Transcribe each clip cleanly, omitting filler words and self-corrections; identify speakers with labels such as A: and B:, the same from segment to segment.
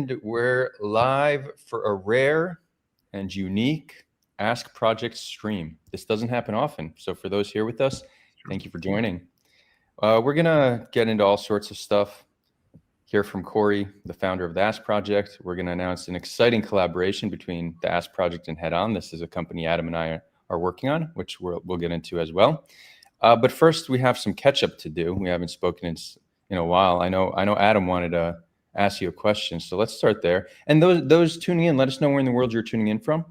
A: And we're live for a rare and unique Ask Project stream. This doesn't happen often. So for those here with us, thank you for joining. We're going to get into all sorts of stuff. Hear from Corey, the founder of the Ask Project. We're going to announce an exciting collaboration between the Ask Project and Head On. This is a company Adam and I are working on, which we'll get into as well. But first, we have some catch up to do. We haven't spoken in a while. I know Adam wanted to ask you a question, so let's start there. And those tuning in, let us know where in the world you're tuning in from.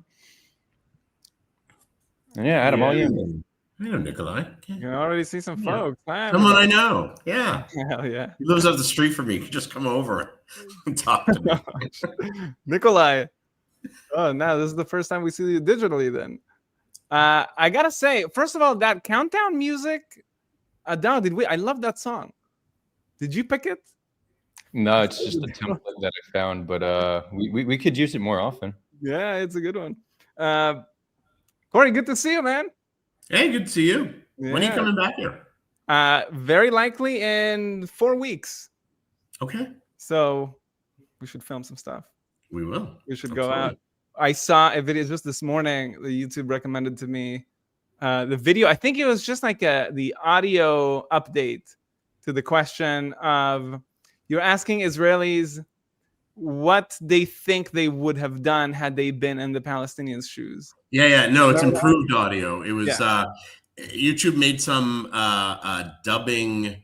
A: And yeah, Adam, all you.
B: I know Nikolai.
C: You can already see some folks. Hi,
B: someone I know. Yeah.
C: Hell yeah.
B: He lives up the street from me. You can just come over and talk to me.
C: Nikolai. Oh, no, this is the first time we see you digitally then. I gotta say, first of all, that countdown music, I love that song. Did you pick it?
A: No, it's just a template that I found, but we could use it more often.
C: Yeah, it's a good one. Corey, good to see you, man.
B: Hey, good to see you. Yeah. When are you coming back here?
C: Very likely in 4 weeks.
B: Okay.
C: So we should film some stuff.
B: We will.
C: We should go out. I saw a video just this morning. The YouTube recommended to me the video. I think it was just like the audio update to the question of you're asking Israelis what they think they would have done had they been in the Palestinians' shoes.
B: Yeah. No, it's improved audio. It was YouTube made some dubbing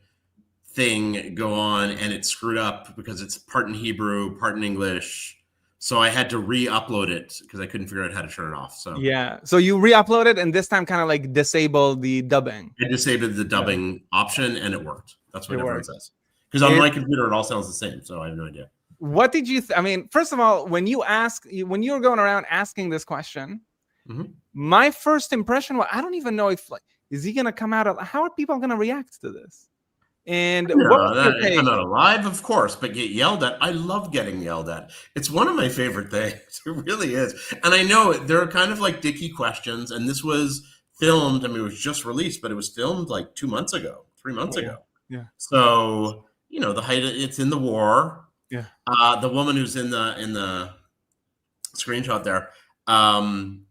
B: thing go on, and it screwed up because it's part in Hebrew, part in English. So I had to re-upload it because I couldn't figure out how to turn it off. So
C: yeah, so you re-upload it, and this time kind of like disabled the dubbing.
B: I disabled the dubbing option, and it worked. That's what everyone says. Because on my computer, it all sounds the same. So I have no idea.
C: What did you? I mean, first of all, when you were going around asking this question, my first impression was, I don't even know if is he going to come out? How are people going to react to this? And
B: I'm not alive, of course, but get yelled at. I love getting yelled at. It's one of my favorite things. It really is. And I know there are kind of like dicky questions, and this was filmed. I mean, it was just released, but it was filmed like 2 months ago, 3 months ago.
C: Yeah.
B: So the height. It's in the war.
C: Yeah.
B: The woman who's in the screenshot there.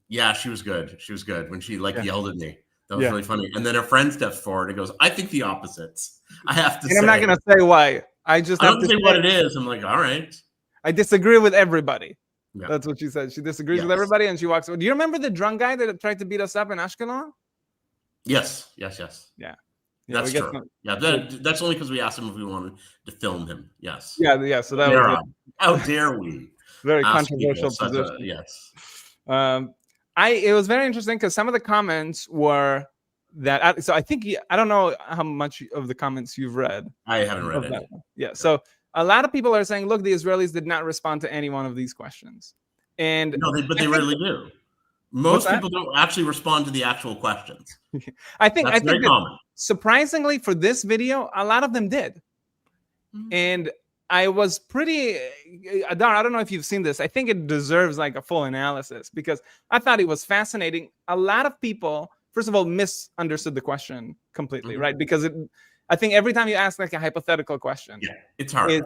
B: Yeah, she was good. She was good when she yelled at me. That was really funny. And then her friend steps forward and goes, I think the opposites. I have to say.
C: I'm not going to say why. I have to
B: say what it is. I'm like, all right.
C: I disagree with everybody.
B: Yeah.
C: That's what she said. She disagrees with everybody and she walks away. Do you remember the drunk guy that tried to beat us up in Ashkelon?
B: Yes. Yeah. That's true. That's only because we asked him if we wanted to film him. Yes.
C: Yeah. So that was
B: how dare we?
C: Very controversial position.
B: Yes.
C: It was very interesting because some of the comments were that. So I think I don't know how much of the comments you've read.
B: I haven't read any.
C: Yeah. So a lot of people are saying, look, the Israelis did not respond to any one of these questions, and
B: but they rarely do. Most people don't actually respond to the actual questions.
C: I think
B: very common.
C: Surprisingly, for this video, a lot of them did. And I was pretty, Adar, I don't know if you've seen this. I think it deserves like a full analysis because I thought it was fascinating. A lot of people, first of all, misunderstood the question completely, right? Because I think every time you ask like a hypothetical question,
B: it's hard.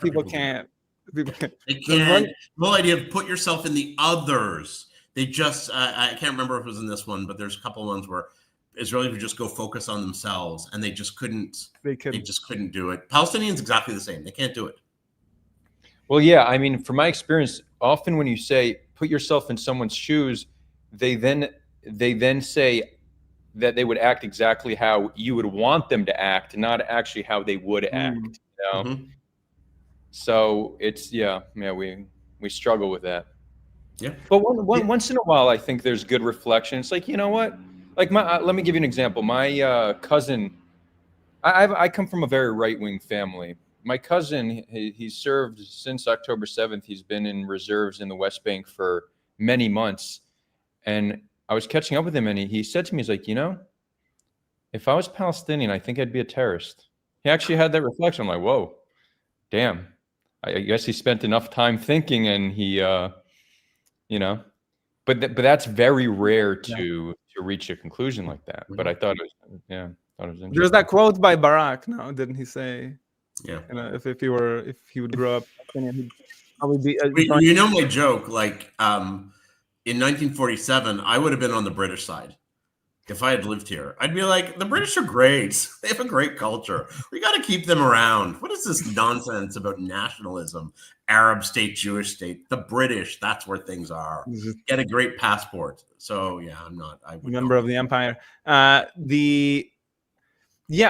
C: People can't.
B: They can't. The whole idea of put yourself in the others. They just, I can't remember if it was in this one, but there's a couple of ones where Israelis would just go focus on themselves, and they just couldn't. They just couldn't do it. Palestinians exactly the same. They can't do it.
A: Well, yeah. I mean, from my experience, often when you say put yourself in someone's shoes, they then say that they would act exactly how you would want them to act, not actually how they would act. So it's we struggle with that.
B: Yeah.
A: But once in a while, I think there's good reflection. It's like, you know what? Like let me give you an example. My cousin, I come from a very right-wing family. My cousin, he served since October 7th. He's been in reserves in the West Bank for many months. And I was catching up with him, and he said to me, he's like, if I was Palestinian, I think I'd be a terrorist. He actually had that reflection. I'm like, whoa, damn. I guess he spent enough time thinking, and he, but that's very rare to reach a conclusion like that. But I thought it was, interesting.
C: There's that quote by Barak. No, didn't he say?
B: Yeah.
C: If he would grow up, probably be.
B: You know my joke, like in 1947, I would have been on the British side. If I had lived here, I'd be like, the British are great. They have a great culture. We got to keep them around. What is this nonsense about nationalism? Arab state, Jewish state, the British, that's where things are. Get a great passport. So yeah, I'm not a
C: member of the empire. I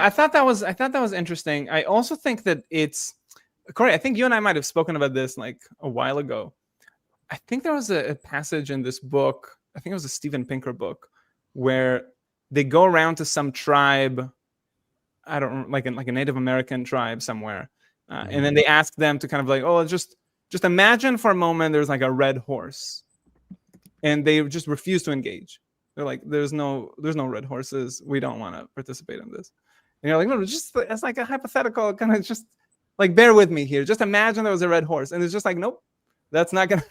C: thought that was interesting. I also think that it's, Corey, I think you and I might have spoken about this like a while ago. I think there was a passage in this book, I think it was a Steven Pinker book, where they go around to some tribe, I don't like a Native American tribe somewhere, and then they ask them to kind of like, oh, just imagine for a moment there's like a red horse, and they just refuse to engage. They're like, there's no red horses. We don't want to participate in this. And you're like, no, just it's like a hypothetical kind of, just like, bear with me here. Just imagine there was a red horse, and it's just like, nope, that's not gonna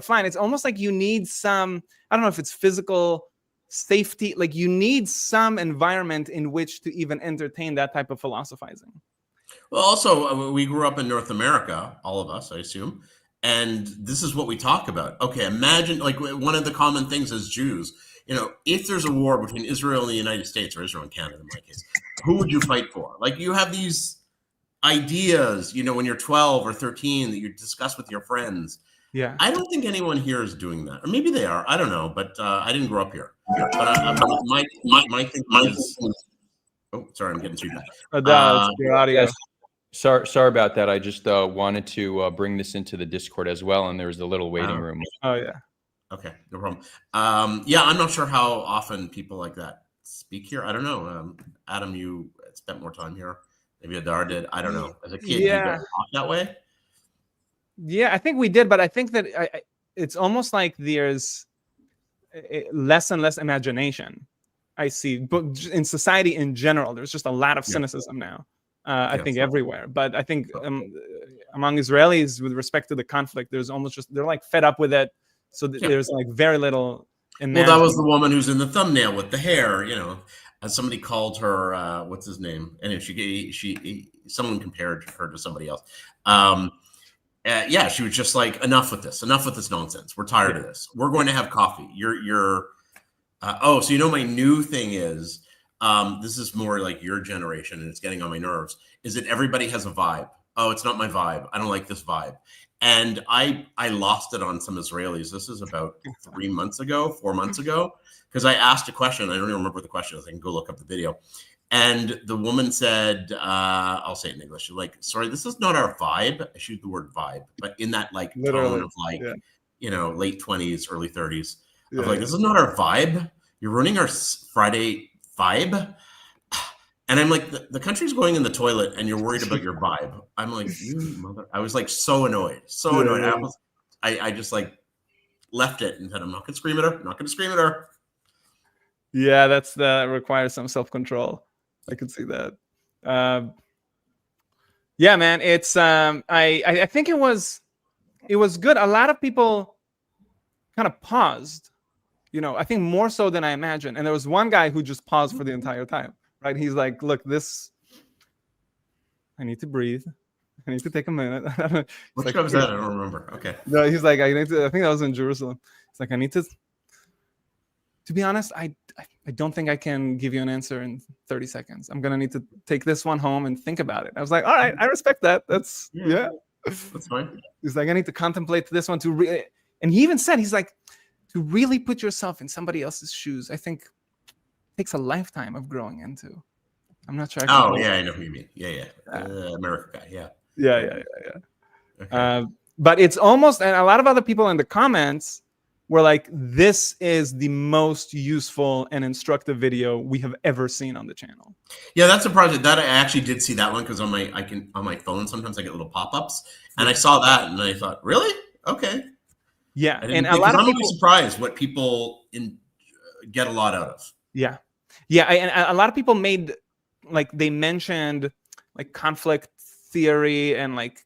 C: fly. And it's almost like you need some, I don't know if it's physical safety, like you need some environment in which to even entertain that type of philosophizing.
B: Well, also, we grew up in North America, all of us, I assume, and this is what we talk about. Okay, imagine, like, one of the common things as Jews, if there's a war between Israel and the United States, or Israel and Canada in my case, who would you fight for? Like, you have these ideas, when you're 12 or 13 that you discuss with your friends.
C: Yeah,
B: I don't think anyone here is doing that, or maybe they are. I don't know, but I didn't grow up here. But my thing is, oh, sorry, I'm getting feedback.
C: Your audio.
A: Yes. Sorry about that. I just wanted to bring this into the Discord as well, and there was a little waiting room.
C: Oh yeah.
B: Okay, no problem. Yeah, I'm not sure how often people like that speak here. I don't know. Adam, you spent more time here. Maybe Adar did. I don't know. As a kid, you don't talk that way.
C: Yeah, I think we did, but I think that it's almost like there's less and less imagination. I see, but in society in general, there's just a lot of cynicism now. I think everywhere, but I think among Israelis, with respect to the conflict, there's almost just, they're like fed up with it. So there's like very little.
B: Well, that was the woman who's in the thumbnail with the hair, as somebody called her, what's his name? And someone compared her to somebody else. Yeah, she was just like, enough with this nonsense. We're tired of this. We're going to have coffee. So my new thing is, this is more like your generation, and it's getting on my nerves, is that everybody has a vibe. Oh, it's not my vibe. I don't like this vibe. And I lost it on some Israelis. This is about 4 months ago, because I asked a question. I don't even remember the question. I can go look up the video. And the woman said, I'll say it in English, like, sorry, this is not our vibe. I shoot the word vibe, but in that like tone of like, late 20s, early 30s. Of like, this is not our vibe. You're ruining our Friday vibe. And I'm like, the country's going in the toilet and you're worried about your vibe. I'm like, you mother. I was like so annoyed. I just like left it and said, I'm not going to scream at her.
C: Yeah, that requires some self-control. I could see that. Yeah, man, it's I think it was good. A lot of people kind of paused, I think more so than I imagined. And there was one guy who just paused for the entire time, right? He's like, look, I need to breathe. I need to take a minute.
B: Which like, was that? I don't remember. Okay.
C: No, he's like, I think that was in Jerusalem. It's like, I need to be honest, I don't think I can give you an answer in 30 seconds. I'm going to need to take this one home and think about it. I was like, all right, I respect that. That's
B: fine.
C: He's like, I need to contemplate this one and he even said, he's like, to really put yourself in somebody else's shoes, I think it takes a lifetime of growing into. I'm not sure.
B: I know who you mean. Yeah. America guy. Yeah.
C: Yeah.
B: Okay.
C: But it's almost, and a lot of other people in the comments were like, this is the most useful and instructive video we have ever seen on the channel.
B: Yeah, that's a project that I actually did see that one, because on my phone sometimes I get little pop-ups, and I saw that and I thought, really? Okay.
C: Yeah, and a lot of people,
B: I'm surprised what people get a lot out of.
C: Yeah, and a lot of people they mentioned like conflict theory and like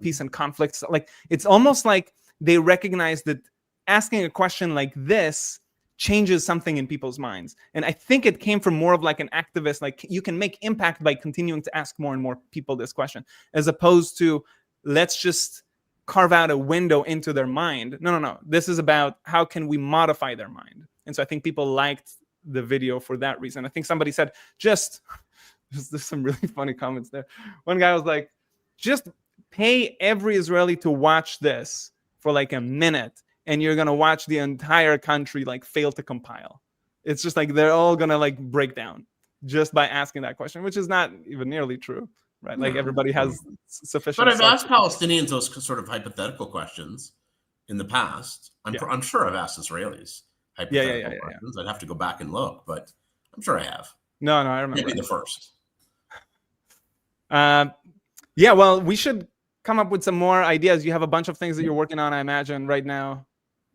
C: peace and conflict. Like it's almost like they recognize that asking a question like this changes something in people's minds. And I think it came from more of like an activist, like you can make impact by continuing to ask more and more people this question, as opposed to let's just carve out a window into their mind. No. This is about how can we modify their mind. And so I think people liked the video for that reason. I think somebody said, there's some really funny comments there. One guy was like, just pay every Israeli to watch this for like a minute, and you're going to watch the entire country like fail to compile. It's just like they're all going to like break down just by asking that question, which is not even nearly true, right? Like everybody has sufficient.
B: But I've asked Palestinians those sort of hypothetical questions in the past. I'm sure I've asked Israelis hypothetical questions. I'd have to go back and look, but I'm sure I have.
C: No, I remember.
B: Maybe the first.
C: Yeah, well, we should come up with some more ideas. You have a bunch of things that you're working on, I imagine, right now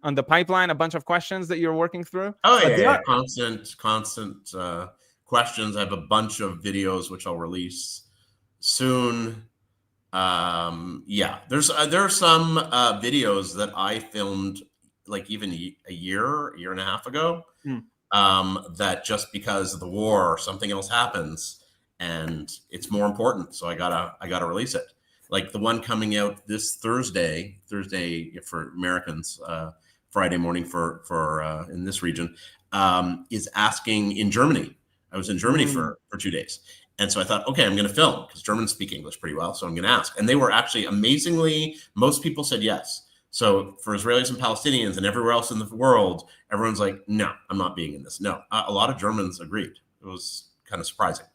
C: on the pipeline, a bunch of questions that you're working through.
B: Oh, yeah. Constant questions. I have a bunch of videos which I'll release soon. There are some videos that I filmed like even a year and a half ago, that just because of the war or something else happens and it's more important, so I gotta release it. Like the one coming out this Thursday for Americans, Friday morning for in this region, is asking in Germany. I was in Germany for 2 days. And so I thought, okay, I'm going to film because Germans speak English pretty well. So I'm going to ask. And they were actually amazingly, most people said yes. So for Israelis and Palestinians and everywhere else in the world, everyone's like, no, I'm not being in this. No, a lot of Germans agreed. It was kind of surprising.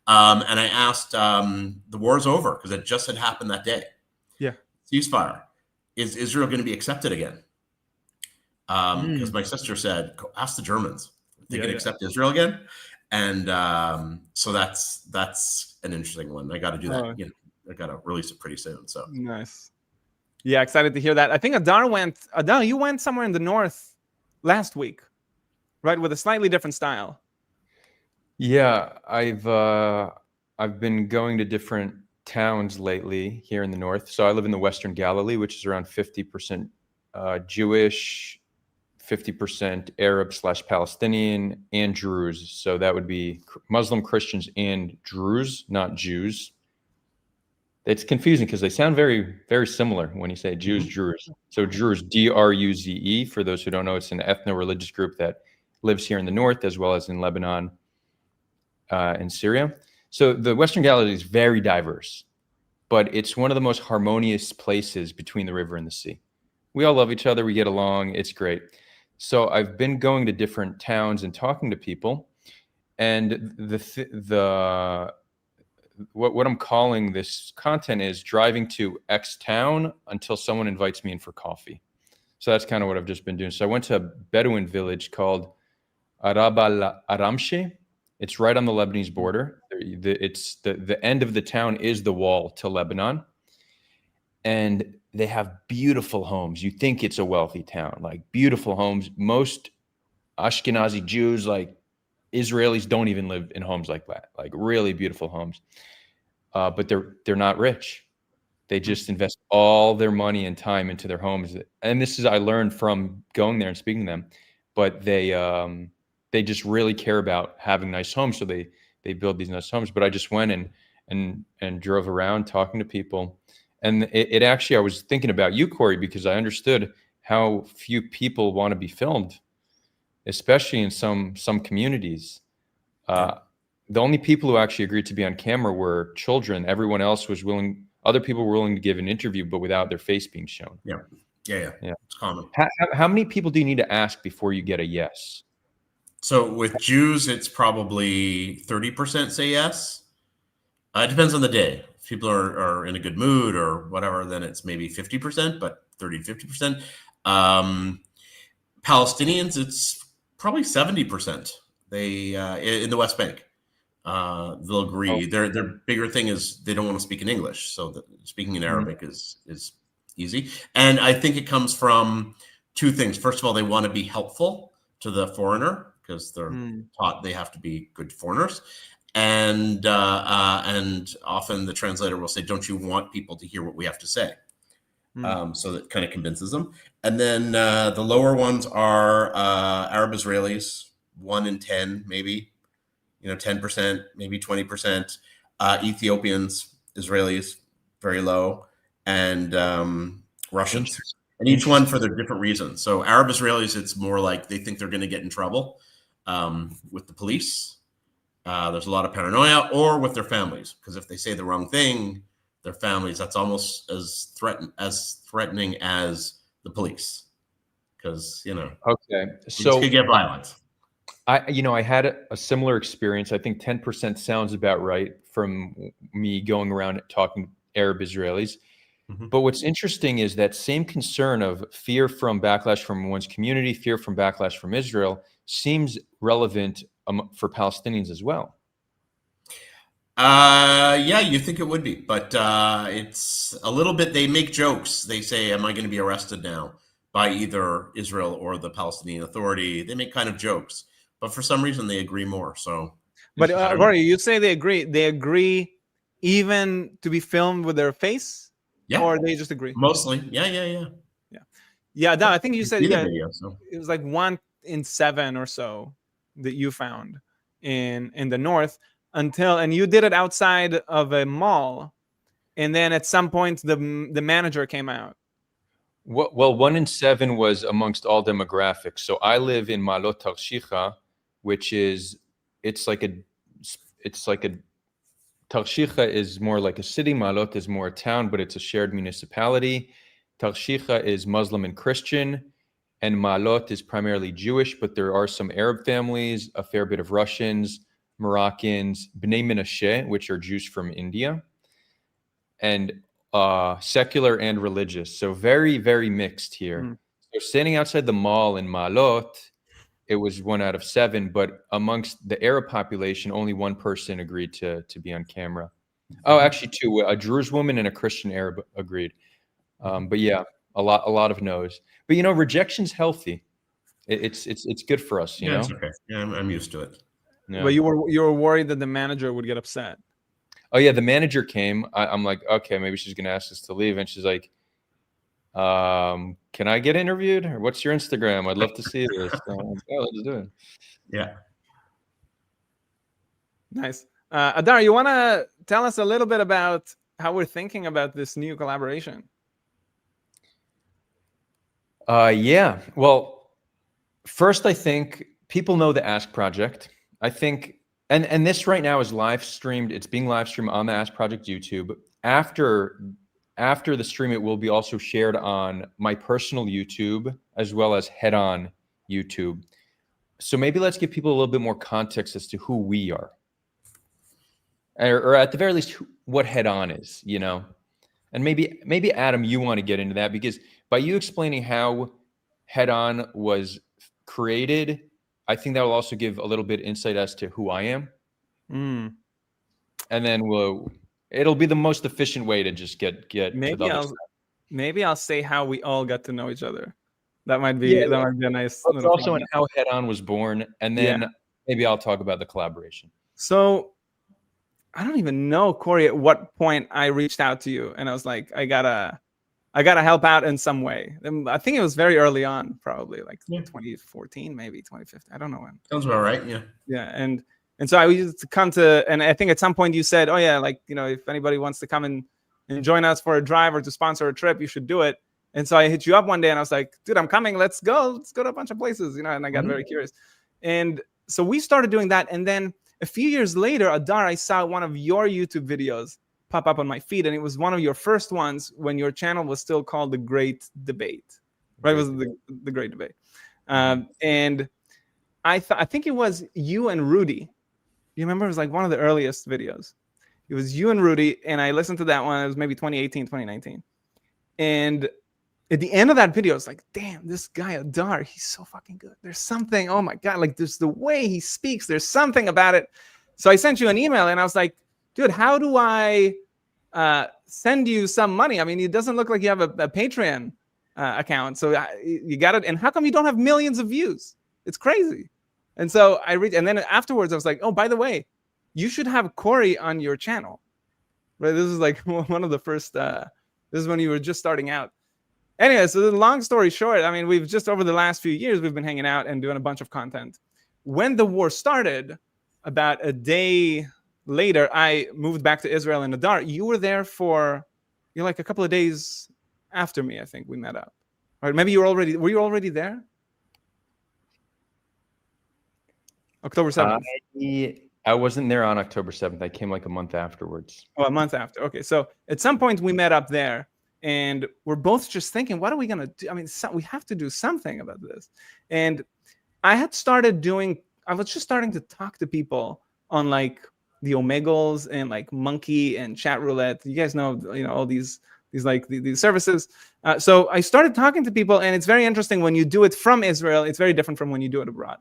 B: And I asked, the war's over because it just had happened that day.
C: Yeah.
B: Ceasefire. Is Israel going to be accepted again? Because my sister said, ask the Germans. They can accept Israel again. And so that's an interesting one. I got to do that. I got to release it pretty soon. So
C: nice. Yeah, excited to hear that. I think Adar, you went somewhere in the north last week, right, with a slightly different style.
A: Yeah, I've been going to different towns lately here in the north. So I live in the Western Galilee, which is around 50% Jewish, 50% Arab/Palestinian, and Druze. So that would be Muslim, Christians, and Druze, not Jews. It's confusing because they sound very, very similar when you say Jews, Druze. So Druze, D-R-U-Z-E. For those who don't know, it's an ethno-religious group that lives here in the north as well as in Lebanon and Syria. So the Western Galilee is very diverse, but it's one of the most harmonious places between the river and the sea. We all love each other. We get along. It's great. So I've been going to different towns and talking to people, and what I'm calling this content is driving to X town until someone invites me in for coffee. So that's kind of what I've just been doing. So I went to a Bedouin village called Arab al-Aramshi. It's right on the Lebanese border. It's the end of the town is the wall to Lebanon. And they have beautiful homes. You think it's a wealthy town, like beautiful homes. Most Ashkenazi Jews, like Israelis, don't even live in homes like that, like really beautiful homes. But they're not rich. They just invest all their money and time into their homes. And this is I learned from going there and speaking to them. But they just really care about having nice homes, so they build these nice homes. But I just went and drove around talking to people. And it actually, I was thinking about you, Corey, because I understood how few people want to be filmed, especially in some communities. The only people who actually agreed to be on camera were children. Everyone else was willing. Other people were willing to give an interview, but without their face being shown.
B: Yeah. It's common.
A: How many people do you need to ask before you get a yes?
B: So with Jews, it's probably 30% say yes. It depends on the day. If people are in a good mood or whatever, then it's maybe 50%, but 30 to 50%. Palestinians, it's probably 70%. They in the West Bank, they'll agree. Their bigger thing is they don't want to speak in English, so speaking in Arabic is easy. And I think it comes from two things. First of all, they want to be helpful to the foreigner because they're taught they have to be good foreigners. And often the translator will say, don't you want people to hear what we have to say? So that kind of convinces them. And then the lower ones are Arab Israelis, 1 in 10, maybe, 10%, maybe 20%. Ethiopians, Israelis, very low. And Russians. And each one for their different reasons. So Arab Israelis, it's more like they think they're going to get in trouble with the police. There's a lot of paranoia, or with their families, because if they say the wrong thing, their families, that's almost as threatening as the police, because
A: Okay,
B: so could get violent.
A: I had a similar experience. I think 10% sounds about right from me going around talking Arab Israelis. But what's interesting is that same concern of fear from backlash from one's community, fear from backlash from Israel, seems relevant for Palestinians as well.
B: Yeah, you think it would be, but it's a little bit. They make jokes. They say, "Am I going to be arrested now by either Israel or the Palestinian Authority?" They make kind of jokes, but for some reason they agree more. So,
C: but Rory, you say they agree. They agree even to be filmed with their face.
B: Yeah.
C: Or they just agree?
B: Mostly. Yeah.
C: Yeah, I think you said
B: video, so.
C: It was like 1 in 7 or so that you found in the north and you did it outside of a mall, and then at some point the manager came out.
A: Well, 1 in 7 was amongst all demographics. So I live in Ma'alot Tarshiha, which is Tarshiha is more like a city. Ma'alot is more a town, but it's a shared municipality. Tarshiha is Muslim and Christian, and Ma'alot is primarily Jewish, but there are some Arab families, a fair bit of Russians, Moroccans, Bnei Menashe, which are Jews from India, and secular and religious. So very, very mixed here. So standing outside the mall in Ma'alot, it was 1 out of 7, but amongst the Arab population, only 1 person agreed to be on camera. Oh, actually 2, a Druze woman and a Christian Arab agreed. But yeah, a lot of no's. But rejection's healthy. It's good for us. You know,
B: it's okay. Yeah, I'm used to it.
C: Yeah. But you were worried that the manager would get upset.
A: Oh yeah, the manager came. I'm like, okay, maybe she's gonna ask us to leave, and she's like, can I get interviewed? Or what's your Instagram? I'd love to see this. Oh, let's do it.
B: Yeah.
C: Nice. Adar, you want to tell us a little bit about how we're thinking about this new collaboration?
A: Yeah. Well, first, I think people know the Ask Project. I think, and this right now is live streamed. It's being live streamed on the Ask Project YouTube. After the stream, it will be also shared on my personal YouTube as well as Head On YouTube. So maybe let's give people a little bit more context as to who we are, or at the very least, what Head On is, And maybe Adam, you want to get into that, because by you explaining how Head On was created, I think that will also give a little bit insight as to who I am. And then it'll be the most efficient way to just get
C: maybe I'll say how we all got to know each other. That might be a nice.
A: It's also in how Head On was born, and then maybe I'll talk about the collaboration.
C: So I don't even know, Corey, at what point I reached out to you and I was like, I gotta help out in some way. And I think it was very early on, probably like 2014, maybe 2015. I don't know when.
B: Sounds about right. Yeah.
C: Yeah. And so I used to come to, and I think at some point you said, oh yeah, like, if anybody wants to come and join us for a drive or to sponsor a trip, you should do it. And so I hit you up one day and I was like, dude, I'm coming. Let's go to a bunch of places, and I got very curious. And so we started doing that. And then a few years later, Adar, I saw one of your YouTube videos pop up on my feed, and it was one of your first ones when your channel was still called The Great Debate, right? It was the Great Debate. And I think it was you and Rudy. You remember? It was like one of the earliest videos. It was you and Rudy, and I listened to that one. It was maybe 2018, 2019. And at the end of that video, it's like, damn, this guy Adar, he's so fucking good. There's something, oh my God, like there's the way he speaks. There's something about it. So I sent you an email and I was like, dude, how do I send you some money? I mean, it doesn't look like you have a Patreon account. So you got it. And how come you don't have millions of views? It's crazy. And so and then afterwards I was like, oh, by the way, you should have Corey on your channel. Right? This is like one of the first, this is when you were just starting out. Anyway, so the long story short, I mean, we've just over the last few years, we've been hanging out and doing a bunch of content. When the war started, about a day later, I moved back to Israel and Adar. You were there you're like a couple of days after me. I think we met up. Or maybe were you already there? October 7th.
A: I wasn't there on October 7th. I came like a month afterwards.
C: Oh, a month after. Okay, so at some point we met up there, and we're both just thinking, what are we gonna do? I mean, we have to do something about this. And I was just starting to talk to people on like the Omegles and like Monkey and Chat Roulette. You guys know, all these services. So I started talking to people, and it's very interesting when you do it from Israel. It's very different from when you do it abroad,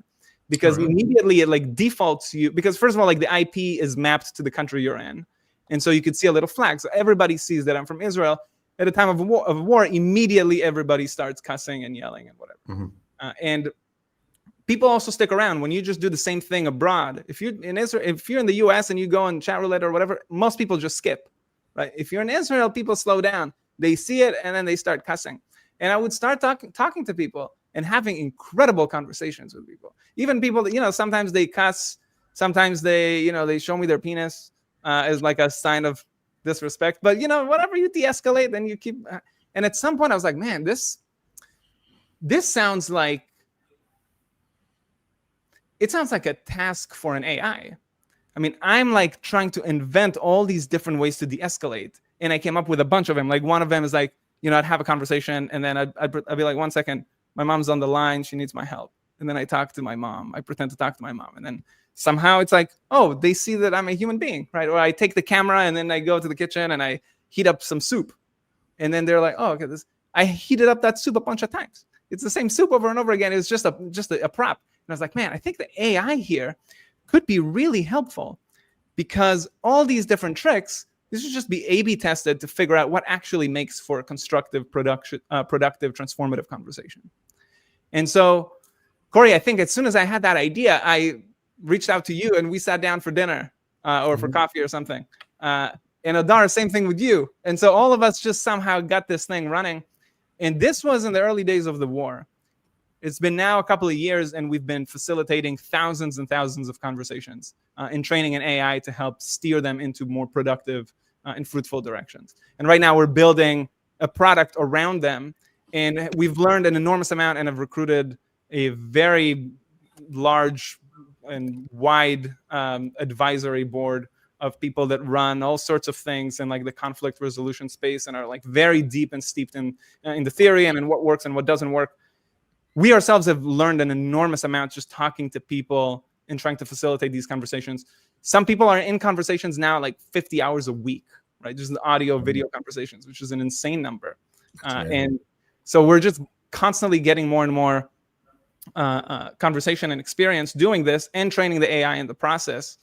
C: because immediately it like defaults you, because first of all, like the IP is mapped to the country you're in, and so you could see a little flag. So everybody sees that I'm from Israel. At a time of war, immediately everybody starts cussing and yelling and whatever. And people also stick around when you just do the same thing abroad. If you're in Israel, if you're in the US and you go on Chat Roulette or whatever, most people just skip, right? If you're in Israel, people slow down. They see it and then they start cussing. And I would start talking to people and having incredible conversations with people. Even people that, sometimes they cuss, sometimes they show me their penis as like a sign of disrespect. But whatever, you de-escalate, then you keep. And at some point, I was like, man, this sounds like. It sounds like a task for an AI. I mean, I'm like trying to invent all these different ways to de-escalate, and I came up with a bunch of them. Like one of them is like, I'd have a conversation, and then I'd be like, 1 second, my mom's on the line, she needs my help. And then I talk to my mom. I pretend to talk to my mom, and then somehow it's like, oh, they see that I'm a human being, right? Or I take the camera and then I go to the kitchen and I heat up some soup, and then they're like, oh, okay, I heated up that soup a bunch of times. It's the same soup over and over again. It's just a prop. And I was like, man, I think the AI here could be really helpful, because all these different tricks, this should just be A/B tested to figure out what actually makes for a constructive, productive, transformative conversation. And so, Corey, I think as soon as I had that idea, I reached out to you and we sat down for dinner or for coffee or something. And Adar, same thing with you. And so all of us just somehow got this thing running. And this was in the early days of the war. It's been now a couple of years, and we've been facilitating thousands and thousands of conversations and training an AI to help steer them into more productive and fruitful directions. And right now we're building a product around them, and we've learned an enormous amount and have recruited a very large and wide advisory board of people that run all sorts of things in like the conflict resolution space and are like very deep and steeped in the theory and in what works and what doesn't work. We ourselves have learned an enormous amount just talking to people and trying to facilitate these conversations. Some people are in conversations now like 50 hours a week, right? Just the audio, video conversations, which is an insane number. And so we're just constantly getting more and more conversation and experience doing this and training the AI in the process.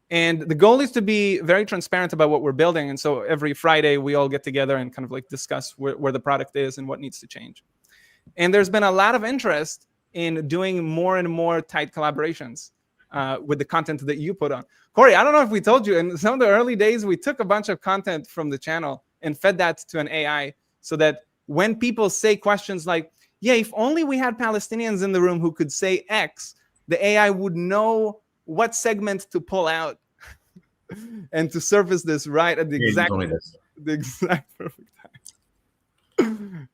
C: And the goal is to be very transparent about what we're building. And so every Friday, we all get together and kind of like discuss where the product is and what needs to change. And there's been a lot of interest in doing more and more tight collaborations with the content that you put on. Corey, I don't know if we told you, in some of the early days, we took a bunch of content from the channel and fed that to an AI so that when people say questions like, yeah, if only we had Palestinians in the room who could say X, the AI would know what segment to pull out and to surface this right at the exact perfect time.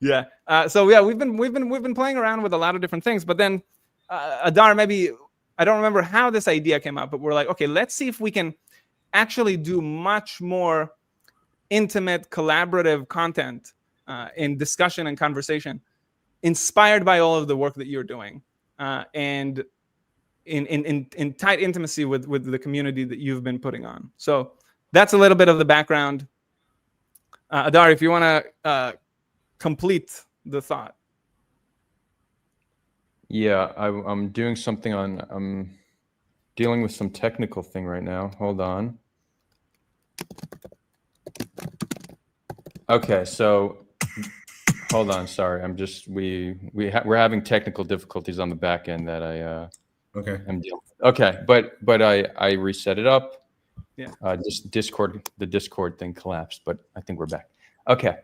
C: Yeah. So yeah, we've been playing around with a lot of different things, but then Adar, maybe I don't remember how this idea came up, but we're like, okay, let's see if we can actually do much more intimate, collaborative content in discussion and conversation, inspired by all of the work that you're doing, and in tight intimacy with the community that you've been putting on. So that's a little bit of the background. Adar, if you want to complete the thought.
A: Yeah, I'm doing something I'm dealing with some technical thing right now. Hold on. Okay, so hold on. Sorry, I'm just we're having technical difficulties on the back end that I
B: okay.
A: am dealing with. Okay, but I reset it up.
C: Yeah.
A: Just the Discord thing collapsed, but I think we're back. Okay.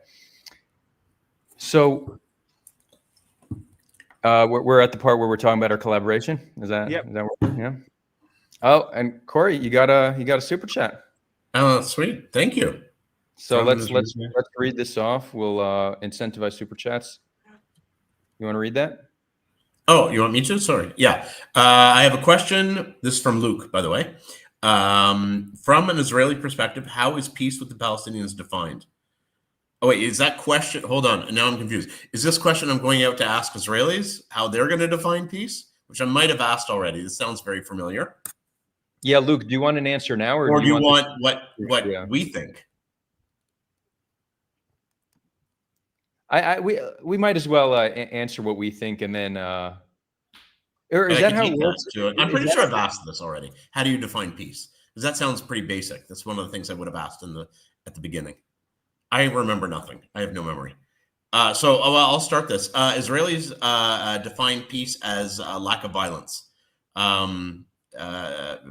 A: So we're at the part where we're talking about our collaboration. Is that?
C: Yep.
A: Is that where, yeah. Oh, and Corey, you got a super chat.
B: Oh, sweet. Thank you.
A: So let's read this off. We'll incentivize super chats. You want to read that?
B: Oh, you want me to? Sorry. Yeah. I have a question. This is from Luke, by the way. From an Israeli perspective, how is peace with the Palestinians defined? Oh, wait, is that question? Hold on. Now I'm confused. Is this question I'm going out to ask Israelis how they're going to define peace? Which I might have asked already. This sounds very familiar.
A: Yeah, Luke, do you want an answer now,
B: or do you want what we think?
A: We might as well answer what we think, and then or is
B: But
A: that how it works?
B: I'm pretty sure I've asked this already. How do you define peace? Because that sounds pretty basic. That's one of the things I would have asked at the beginning. I remember nothing. I have no memory. So I'll start this. Israelis define peace as lack of violence.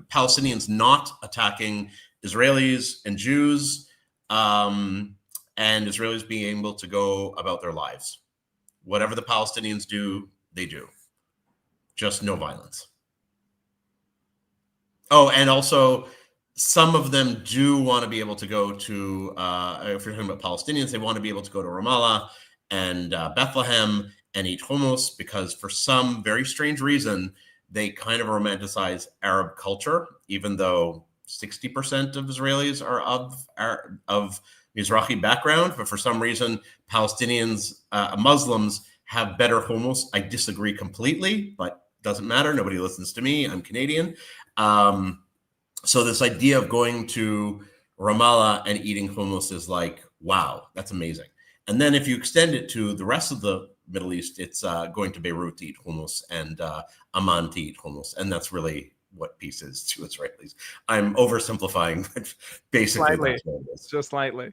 B: Palestinians not attacking Israelis and Jews, and Israelis being able to go about their lives. Whatever the Palestinians do, they do. Just no violence. Oh, and also some of them do want to be able to go to, if you're talking about Palestinians, they want to be able to go to Ramallah and Bethlehem and eat hummus, because for some very strange reason, they kind of romanticize Arab culture, even though 60% of Israelis are of Mizrahi background. But for some reason, Palestinians, Muslims have better hummus. I disagree completely, but doesn't matter. Nobody listens to me. I'm Canadian. So this idea of going to Ramallah and eating hummus is like, wow, that's amazing. And then if you extend it to the rest of the Middle East, it's going to Beirut to eat hummus and Amman to eat hummus. And that's really what peace is to Israelis. I'm oversimplifying, but basically
C: slightly.
B: That's what it is.
C: Just slightly.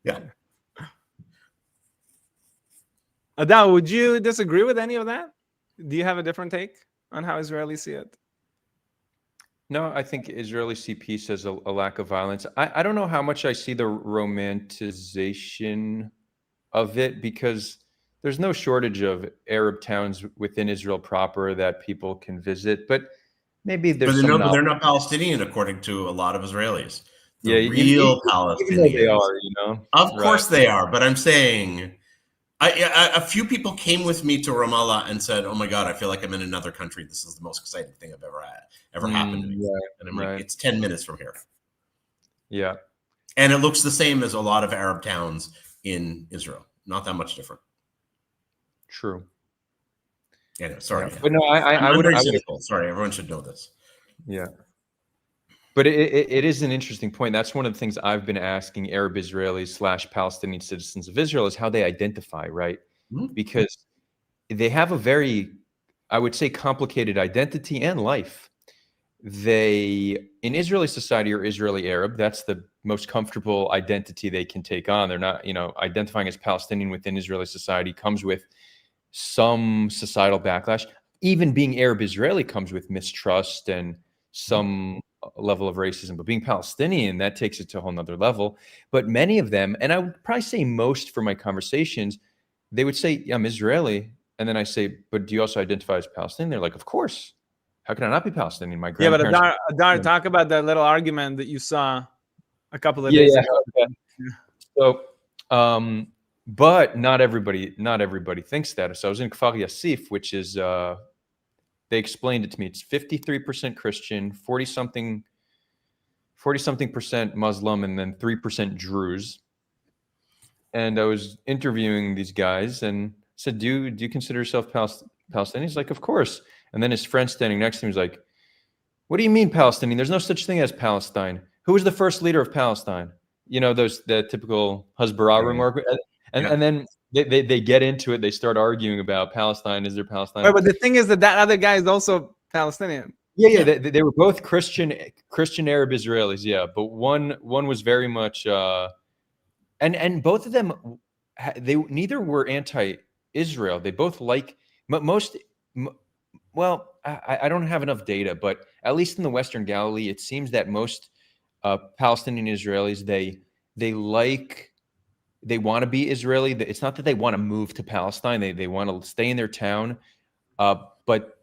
B: Yeah.
C: Adal, would you disagree with any of that? Do you have a different take on how Israelis see it?
A: No, I think Israelis see peace as a lack of violence. I don't know how much I see the romanticization of it, because there's no shortage of Arab towns within Israel proper that people can visit, but maybe there's
B: but they're not Palestinian, according to a lot of Israelis. The real Palestinians.
A: Even though they are, you know.
B: Of course they are, but I'm saying a few people came with me to Ramallah and said, "Oh my God, I feel like I'm in another country. This is the most exciting thing I've ever happened to me."
A: Right,
B: and I'm like, it's 10 minutes from here.
A: Yeah.
B: And it looks the same as a lot of Arab towns in Israel. Not that much different.
A: True.
B: Yeah, sorry.
A: Yeah. But no, I would.
B: Sorry, everyone should know this.
A: Yeah. But it is an interesting point. That's one of the things I've been asking Arab Israelis / Palestinian citizens of Israel is how they identify, right?
B: Mm-hmm.
A: Because they have a very, I would say, complicated identity and life. They, in Israeli society, are Israeli Arab. That's the most comfortable identity they can take on. They're not, identifying as Palestinian within Israeli society comes with some societal backlash. Even being Arab Israeli comes with mistrust and some level of racism, but being Palestinian, that takes it to a whole nother level. But many of them, and I would probably say most for my conversations, they would say, yeah, I'm Israeli. And then I say, but do you also identify as Palestinian? They're like, of course. How can I not be Palestinian? My grandparents.
C: Yeah, but Adar, talk about that little argument that you saw a couple of days ago.
A: So, but not everybody thinks that. So I was in Kfar Yassif, which is, they explained it to me. It's 53% Christian, 40-something percent Muslim, and then 3% Druze. And I was interviewing these guys and said, do you consider yourself Palestinian? He's like, of course. And then his friend standing next to him was like, what do you mean Palestinian? There's no such thing as Palestine. Who was the first leader of Palestine? The typical Hasbara remark. And then they get into it. They start arguing about Palestine. Is there Palestine?
C: Right, but the thing is that other guy is also Palestinian.
A: Yeah. They were both Christian Arab Israelis. Yeah, but one was very much, and both of them, they neither were anti-Israel. They both like most. Well, I don't have enough data, but at least in the Western Galilee, it seems that most Palestinian Israelis they want to be Israeli. It's not that they want to move to Palestine. They want to stay in their town, but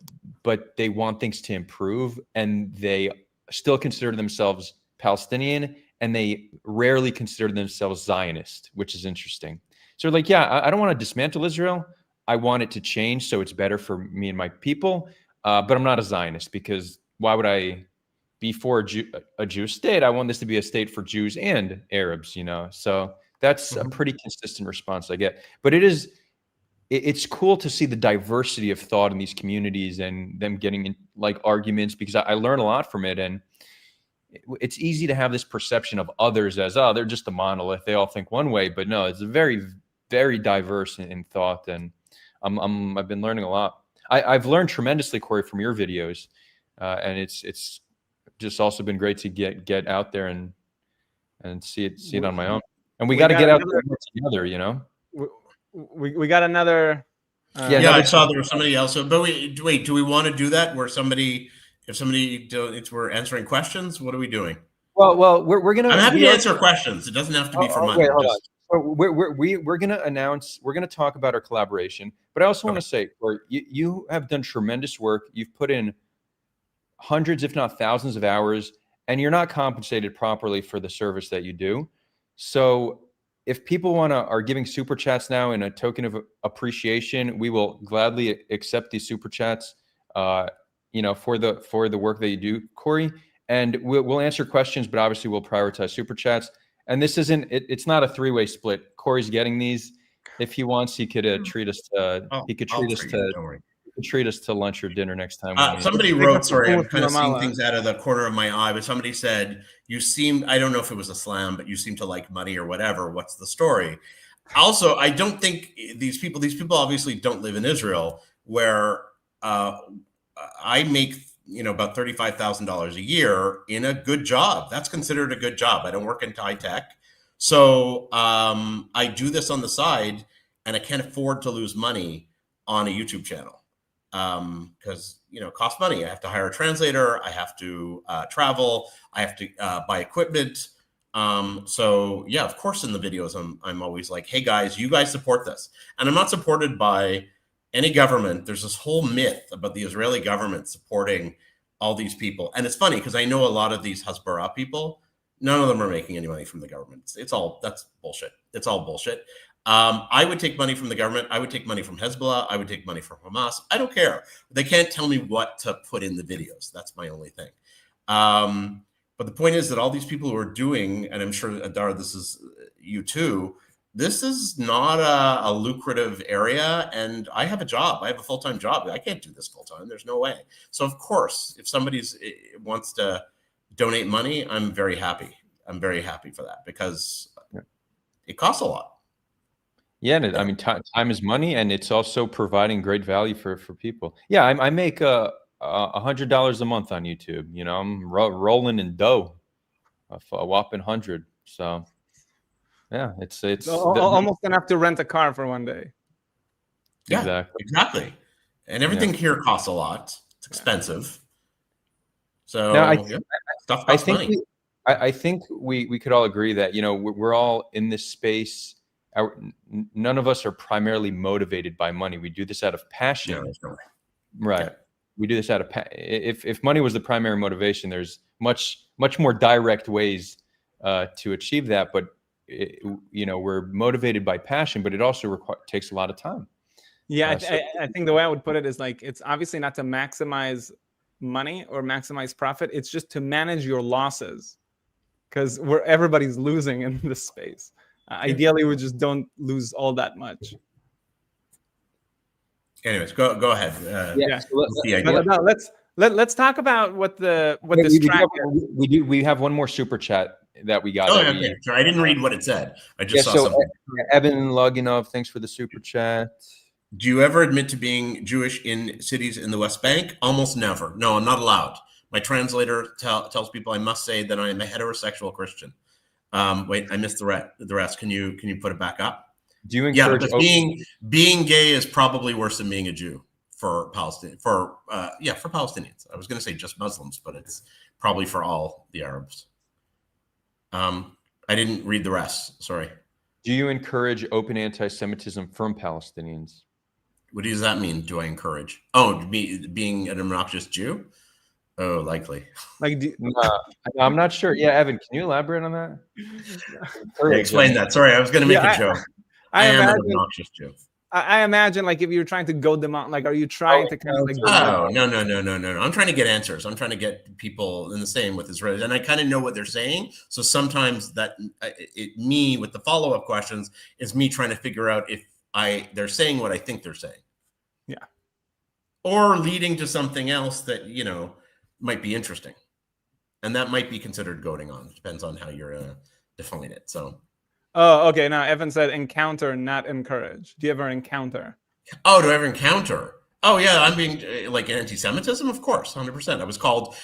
A: they want things to improve, and they still consider themselves Palestinian and they rarely consider themselves Zionist, which is interesting. So like, yeah, I don't want to dismantle Israel. I want it to change so it's better for me and my people. But I'm not a Zionist, because why would I be for a Jewish state? I want this to be a state for Jews and Arabs, you know? So that's a pretty consistent response I get. But it's cool to see the diversity of thought in these communities and them getting in like arguments, because I learn a lot from it. And it's easy to have this perception of others as, oh, they're just a monolith, they all think one way. But no, it's very, very diverse in thought. And I've been learning a lot. I've learned tremendously, Corey, from your videos. And it's just also been great to get out there and see it on my own. And we got to get out there together, you know.
C: We got another.
B: Yeah, I saw there was somebody else. But wait, do we want to do that where somebody, if we're answering questions, what are we doing?
A: Well, we're gonna.
B: I'm happy to answer questions. It doesn't have to be for money.
A: Wait, hold on. So we're gonna announce. We're gonna talk about our collaboration. But I also want to say, Corey, you have done tremendous work. You've put in hundreds, if not thousands, of hours, and you're not compensated properly for the service that you do. So if people are giving super chats now in a token of appreciation, we will gladly accept these super chats, you know, for the work that you do, Corey. And we'll answer questions, but obviously we'll prioritize super chats. And this isn't, it's not a three-way split. Corey's getting these. If he wants, he could treat us to, treat us to lunch or dinner next time.
B: Somebody wrote, sorry, I'm kind of seeing things out of the corner of my eye, but somebody said, you seem, I don't know if it was a slam, but you seem to like money or whatever. What's the story? Also, I don't think these people obviously don't live in Israel, where I make, you know, about $35,000 a year in a good job. That's considered a good job. I don't work in high tech. So I do this on the side, and I can't afford to lose money on a YouTube channel. Because, you know, it costs money. I have to hire a translator. I have to travel. I have to buy equipment. So yeah, of course, in the videos, I'm always like, hey guys, you guys support this. And I'm not supported by any government. There's this whole myth about the Israeli government supporting all these people. And it's funny because I know a lot of these Hasbara people, none of them are making any money from the government. That's bullshit. It's all bullshit. I would take money from the government. I would take money from Hezbollah. I would take money from Hamas. I don't care. They can't tell me what to put in the videos. That's my only thing. But the point is that all these people who are doing, and I'm sure, Adar, this is you too, this is not a lucrative area. And I have a job. I have a full-time job. I can't do this full-time. There's no way. So of course, if somebody wants to donate money, I'm very happy. I'm very happy for that, because it costs a lot.
A: Yeah, I mean, time is money, and it's also providing great value for people. Yeah, I make $100 a month on YouTube. You know, I'm rolling in dough, a whopping 100. So, yeah, it's
C: almost enough to rent a car for one day.
B: Yeah, exactly. And everything here costs a lot. It's expensive. So
A: now,
B: stuff costs money.
A: I think we could all agree that, you know, we're all in this space. None of us are primarily motivated by money. We do this out of passion.
B: Yeah,
A: right. Yeah. We do this out of if money was the primary motivation, there's much more direct ways to achieve that. But you know, we're motivated by passion, but it also takes a lot of time.
C: Yeah, I think the way I would put it is, like, it's obviously not to maximize money or maximize profit. It's just to manage your losses, because everybody's losing in this space. Ideally, we just don't lose all that much.
B: Anyways, go ahead.
C: Let's talk about what this track is.
A: We have one more super chat that we got.
B: Oh, okay. Sure. I didn't read what it said. I just saw something.
A: Evan Loginov, thanks for the super chat.
B: Do you ever admit to being Jewish in cities in the West Bank? Almost never. No, I'm not allowed. My translator tells people I must say that I am a heterosexual Christian. Wait, I missed the rest. Can you put it back up?
A: Do you encourage?
B: Yeah, being gay is probably worse than being a Jew for Palestinians. For Palestinians. I was going to say just Muslims, but it's probably for all the Arabs. I didn't read the rest. Sorry.
A: Do you encourage open anti-Semitism from Palestinians?
B: What does that mean? Do I encourage? Oh, being an obnoxious Jew? Oh, likely.
C: Like,
A: No, I'm not sure. Yeah, Evan, can you elaborate on that?
B: Explain that. Sorry, I was going to make
C: Yeah,
B: a joke.
C: I
B: am an
C: imagine.
B: obnoxious joke.
C: I imagine, like, if you're trying to goad them out, like, are you trying to kind of like?
B: Oh, no. I'm trying to get answers. I'm trying to get people in the same with Israelis, and I kind of know what they're saying. So sometimes me with the follow-up questions is me trying to figure out if they're saying what I think they're saying.
C: Yeah.
B: Or leading to something else that, might be interesting. And that might be considered goading on. It depends on how you're defining it. So.
C: Oh, okay. Now, Evan said encounter, not encourage. Do you ever encounter?
B: Oh, do I ever encounter? Oh, yeah. I'm being like anti-Semitism, of course, 100%. I was called.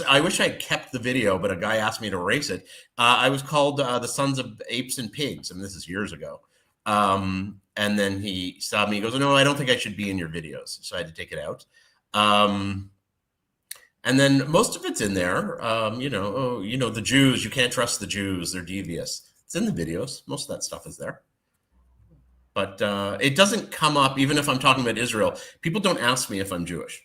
B: I wish I kept the video, but a guy asked me to erase it. I was called the sons of apes and pigs, and this is years ago. And then he saw me. He goes, "No, I don't think I should be in your videos." So I had to take it out. And then most of it's in there. The Jews. You can't trust the Jews. They're devious. It's in the videos. Most of that stuff is there. But it doesn't come up, even if I'm talking about Israel. People don't ask me if I'm Jewish.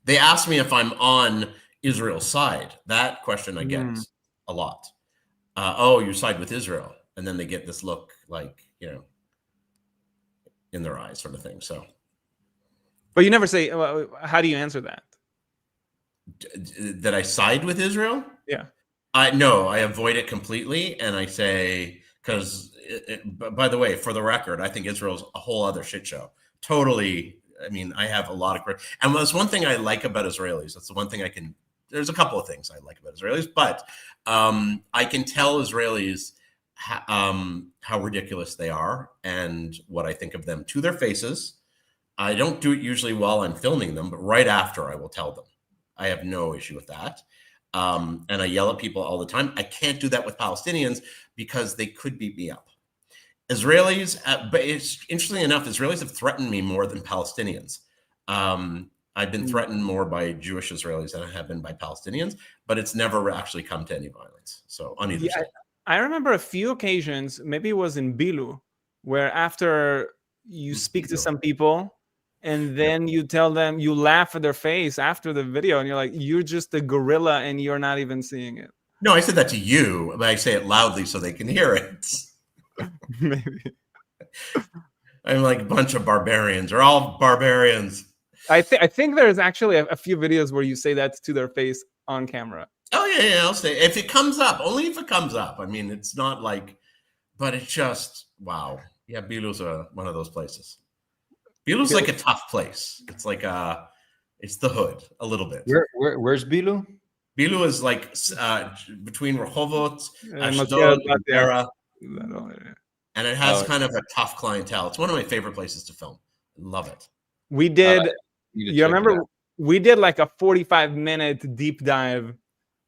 B: They ask me if I'm on Israel's side. That question I get a lot. Oh, you side with Israel. And then they get this look like, in their eyes sort of thing. So.
C: But you never say, how do you answer that?
B: That I side with Israel?
C: Yeah.
B: No, I avoid it completely. And I say, because, by the way, for the record, I think Israel's a whole other shit show. Totally. I mean, I have a lot of credit. And that's one thing I like about Israelis. That's the one thing there's a couple of things I like about Israelis, but I can tell Israelis how ridiculous they are and what I think of them to their faces. I don't do it usually while I'm filming them, but right after I will tell them. I have no issue with that. And I yell at people all the time. I can't do that with Palestinians because they could beat me up. Israelis, but it's interestingly enough, Israelis have threatened me more than Palestinians. I've been threatened more by Jewish Israelis than I have been by Palestinians, but it's never actually come to any violence. So on either side.
C: I remember a few occasions, maybe it was in Bilu, where after you speak to some people and then you tell them, you laugh at their face after the video and you're like, you're just a gorilla and you're not even seeing it.
B: No, I said that to you, but I say it loudly so they can hear it.
C: Maybe.
B: I'm like a bunch of barbarians. They're all barbarians.
C: I think there's actually a few videos where you say that to their face on camera.
B: Oh, yeah, I'll say if it comes up, only if it comes up. I mean, it's not like, but it's just, wow. Yeah, Bilu's one of those places. Bilu's like a tough place. It's like it's the hood a little bit.
A: Where's Bilu?
B: Bilu is like between Rehovot, Ashdod, and Beera. And it has kind of a tough clientele. It's one of my favorite places to film. Love it.
C: We did, you remember, we did like a 45-minute deep dive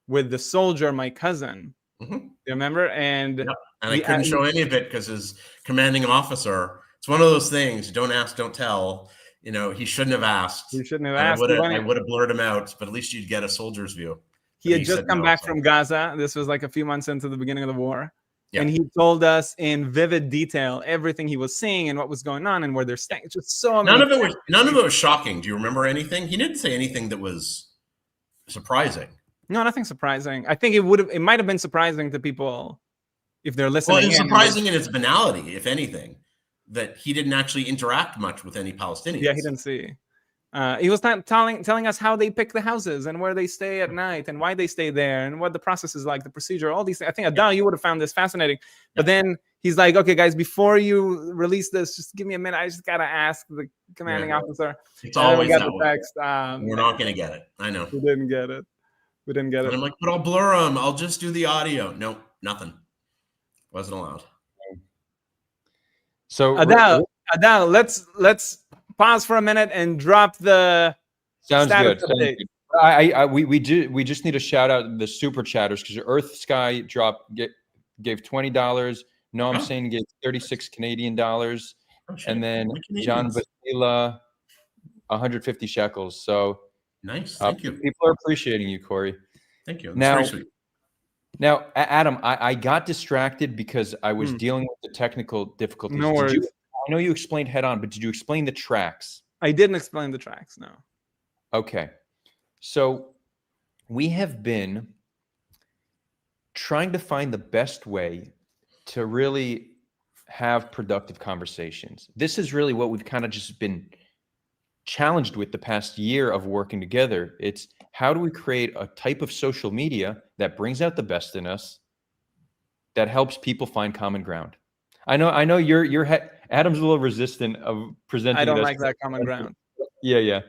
C: with the soldier, my cousin. You remember? And
B: I couldn't show any of it because his commanding officer, it's one of those things, don't ask, don't tell. He shouldn't have asked.
C: He shouldn't have asked.
B: I would have blurred him out, but at least you'd get a soldier's view.
C: He had just come back from Gaza. This was like a few months into the beginning of the war. And he told us in vivid detail everything he was seeing and what was going on and where they're staying. It's just so amazing.
B: None of it was shocking. Do you remember anything? He didn't say anything that was surprising.
C: No, nothing surprising. I think it might have been surprising to people if they're listening.
B: Well, it's surprising in its banality, if anything, that he didn't actually interact much with any Palestinians.
C: Yeah, he didn't see. He was telling us how they pick the houses and where they stay at night and why they stay there and what the process is like, the procedure, all these things. I think, Adal, you would have found this fascinating. But then he's like, okay, guys, before you release this, just give me a minute. I just got to ask the commanding officer.
B: It's always
C: got
B: that
C: the text.
B: We're not going to get it. I know.
C: We didn't get it. And
B: I'm like, but I'll blur them. I'll just do the audio. No, nothing. Wasn't allowed.
A: So
C: Adal, let's pause for a minute and drop the
A: sounds good. We just need to shout out the super chatters because Earth Sky gave $20. Noam Sain gave 36 Canadian dollars, and then John Basila 150 shekels. So
B: nice, thank you.
A: People are appreciating you, Corey.
B: Thank you. That's very sweet.
A: Now, Adam, I got distracted because I was dealing with the technical difficulties.
C: No worries.
A: I know you explained head on, but did you explain the tracks?
C: I didn't explain the tracks, no.
A: Okay. So we have been trying to find the best way to really have productive conversations. This is really what we've kind of just been challenged with the past year of working together. It's how do we create a type of social media that brings out the best in us, that helps people find common ground. I know you're Adam's a little resistant of presenting.
C: I don't
A: it as
C: like that common ground.
A: Yeah.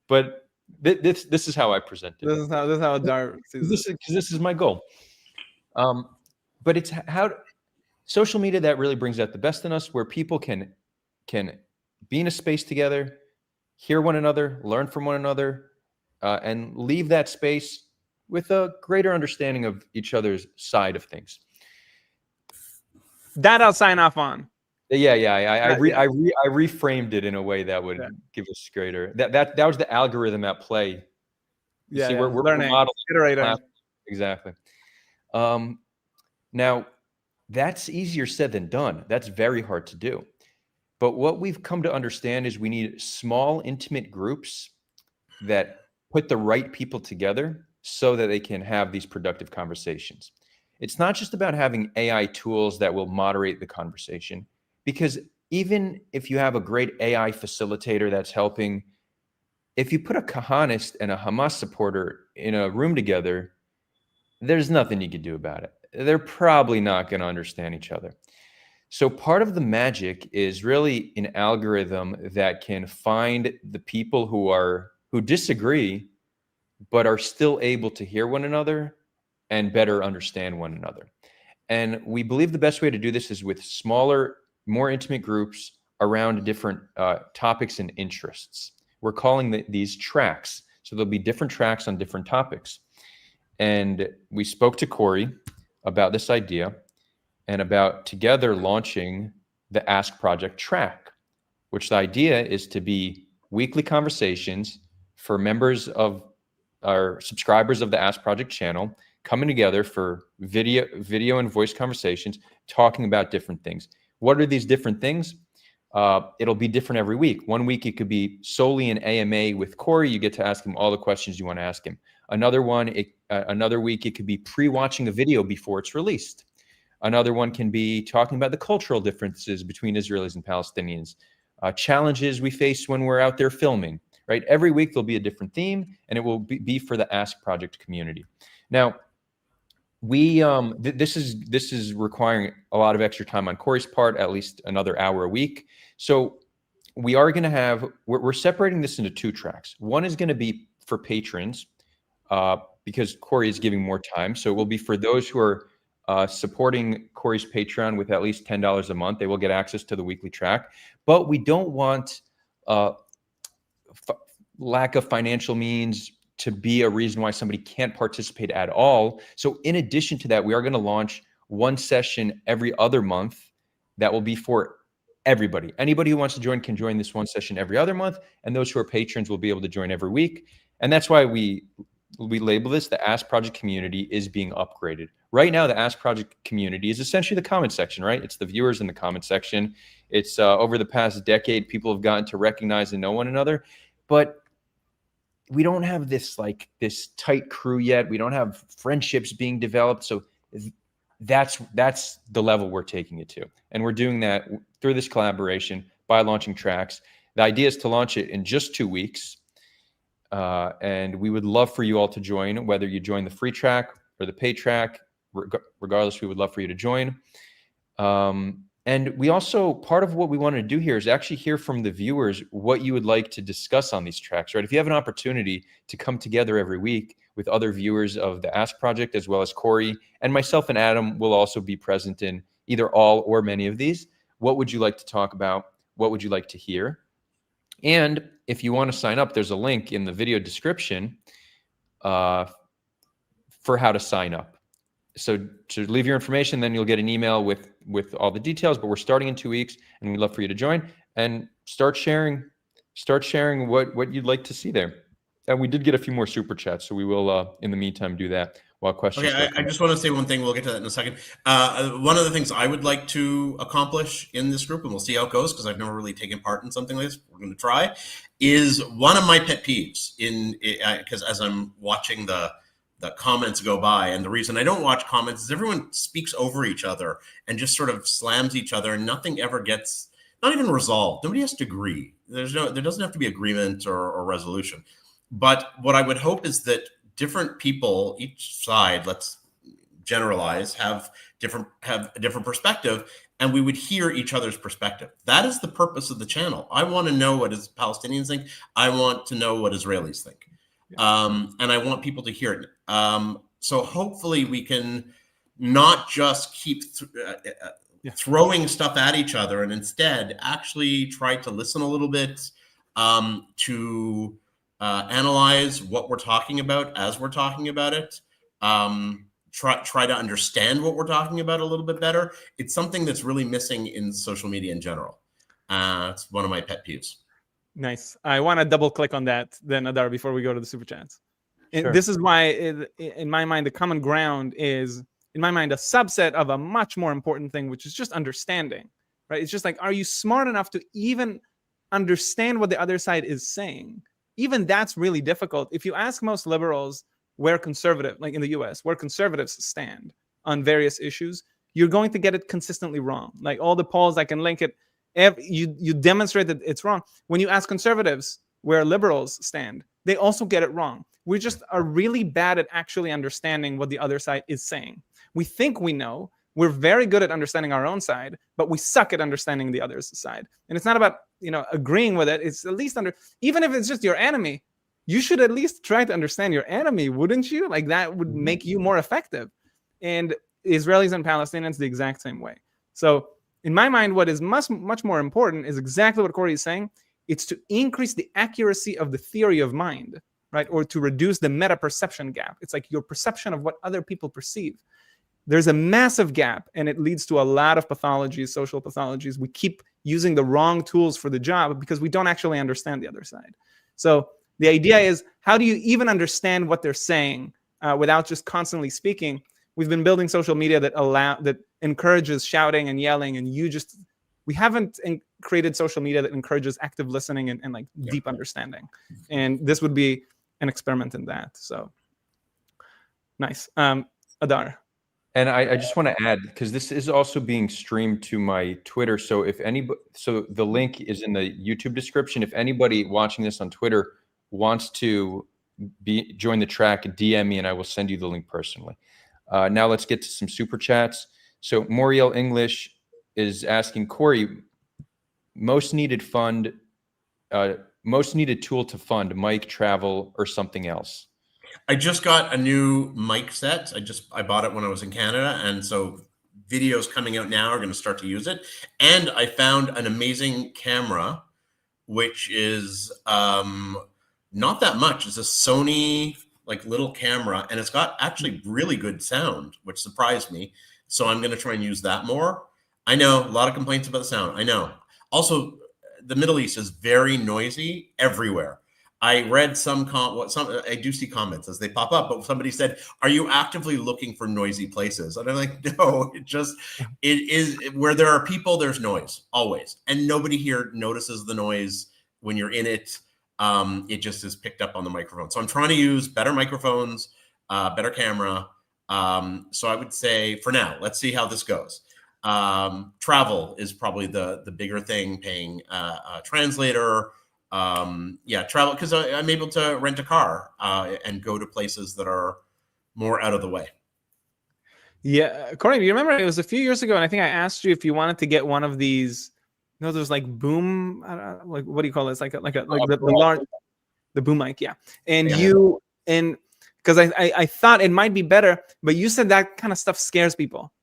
A: But this is how I present it.
C: This is how Dar sees it.
A: Because this is my goal. But it's how social media that really brings out the best in us, where people can be in a space together, hear one another, learn from one another, and leave that space with a greater understanding of each other's side of things.
C: That I'll sign off on.
A: Yeah. I reframed it in a way that would give us greater. That was the algorithm at play.
C: You see,
A: we're
C: learning,
A: modeling
C: iterating.
A: Exactly. Now, that's easier said than done. That's very hard to do. But what we've come to understand is we need small, intimate groups that put the right people together so that they can have these productive conversations. It's not just about having AI tools that will moderate the conversation, because even if you have a great AI facilitator that's helping, if you put a Kahanist and a Hamas supporter in a room together, there's nothing you can do about it. They're probably not going to understand each other. So part of the magic is really an algorithm that can find the people who disagree, but are still able to hear one another and better understand one another. And we believe the best way to do this is with smaller, more intimate groups around different topics and interests. We're calling these tracks. So there'll be different tracks on different topics. And we spoke to Corey about this idea and about together launching the Ask Project track, which the idea is to be weekly conversations for members of our subscribers of the Ask Project channel, coming together for video and voice conversations, talking about different things. What are these different things? It'll be different every week. One week it could be solely an AMA with Corey. You get to ask him all the questions you want to ask him. Another week it could be pre-watching a video before it's released. Another one can be talking about the cultural differences between Israelis and Palestinians, challenges we face when we're out there filming, right? Every week there'll be a different theme, and it will be for the Ask Project community. Now, we this is requiring a lot of extra time on Corey's part, at least another hour a week. So we are going to have, we're separating this into two tracks. One is going to be for patrons, because Corey is giving more time. So it will be for those who are supporting Corey's Patreon with at least $10 a month. They will get access to the weekly track. But we don't want lack of financial means to be a reason why somebody can't participate at all. So in addition to that, we are going to launch one session every other month that will be for everybody. Anybody who wants to join can join this one session every other month, and those who are patrons will be able to join every week. And that's why we label this the Ask Project community is being upgraded. Right now, the Ask Project community is essentially the comment section, right? It's the viewers in the comment section. It's over the past decade, people have gotten to recognize and know one another, but we don't have this tight crew yet. We don't have friendships being developed. So that's the level we're taking it to. And we're doing that through this collaboration by launching tracks. The idea is to launch it in just 2 weeks. And we would love for you all to join, whether you join the free track or the paid track. Regardless, we would love for you to join. And we also, part of what we wanted to do here is actually hear from the viewers what you would like to discuss on these tracks, right? If you have an opportunity to come together every week with other viewers of the Ask Project, as well as Corey and myself and Adam will also be present in either all or many of these. What would you like to talk about? What would you like to hear? And if you want to sign up, there's a link in the video description for how to sign up. So to leave your information, then you'll get an email with all the details, but we're starting in 2 weeks and we'd love for you to join and start sharing what you'd like to see there. And we did get a few more super chats, so we will, in the meantime, do that. while questions
B: Okay,
A: still
B: I
A: come.
B: just want to say one thing. We'll get to that in a second. One of the things I would like to accomplish in this group, and we'll see how it goes because I've never really taken part in something like this. We're going to try. Is one of my pet peeves because as I'm watching the comments go by, and the reason I don't watch comments is everyone speaks over each other and just sort of slams each other, and nothing ever gets, not even resolved. Nobody has to agree. There doesn't have to be agreement or resolution. But what I would hope is that different people, each side, let's generalize, have a different perspective, and we would hear each other's perspective. That is the purpose of the channel. I want to know what Palestinians think. I want to know what Israelis think. And I want people to hear it. So hopefully we can not just keep throwing stuff at each other, and instead actually try to listen a little bit, to analyze what we're talking about as we're talking about it. Try to understand what we're talking about a little bit better. It's something that's really missing in social media in general. It's one of my pet peeves.
C: Nice. I want to double click on that then, Adar, before we go to the super chats.
A: Sure.
C: This is why, in my mind, the common ground is, in my mind, a subset of a much more important thing, which is just understanding, right? It's just like, are you smart enough to even understand what the other side is saying? Even that's really difficult. If you ask most liberals where conservative, like in the US, where conservatives stand on various issues, you're going to get it consistently wrong. Like all the polls, I can link it. You demonstrate that it's wrong. When you ask conservatives where liberals stand, they also get it wrong. We just are really bad at actually understanding what the other side is saying. We think we know. We're very good at understanding our own side, but we suck at understanding the other's side. And it's not about, agreeing with it. It's at least even if it's just your enemy, you should at least try to understand your enemy, wouldn't you? Like that would make you more effective. And Israelis and Palestinians the exact same way. So in my mind, what is much more important is exactly what Corey is saying. It's to increase the accuracy of the theory of mind, right? Or to reduce the meta-perception gap. It's like your perception of what other people perceive. There's a massive gap, and it leads to a lot of pathologies, social pathologies. We keep using the wrong tools for the job because we don't actually understand the other side. So the idea is, how do you even understand what they're saying without just constantly speaking? We've been building social media that encourages shouting and yelling, and we haven't created social media that encourages active listening and like deep understanding. And this would be an experiment in that. So nice. Adar.
A: And I just want to add, because this is also being streamed to my Twitter. So so the link is in the YouTube description. If anybody watching this on Twitter wants to join the track, DM me and I will send you the link personally. Now let's get to some super chats. So Moriel English is asking, Corey, most needed tool to fund mic, travel, or something else?
B: I just got a new mic set. I bought it when I was in Canada, and so videos coming out now are going to start to use it. And I found an amazing camera, which is not that much. It's a Sony like little camera, and it's got actually really good sound, which surprised me. So I'm going to try and use that more. I know a lot of complaints about the sound. I know. Also, the Middle East is very noisy everywhere. I read I do see comments as they pop up, but somebody said, "Are you actively looking for noisy places?" And I'm like, "No, it is where there are people, there's noise always, and nobody here notices the noise when you're in it. It just is picked up on the microphone." So I'm trying to use better microphones, better camera. So I would say for now, let's see how this goes. Travel is probably the bigger thing. Paying a translator. Travel, because I'm able to rent a car and go to places that are more out of the way.
C: Yeah, Corey, you remember it was a few years ago, and I think I asked you if you wanted to get one of these. There's like boom, like what do you call it? It's like the boom mic, yeah. And because I thought it might be better, but you said that kind of stuff scares people.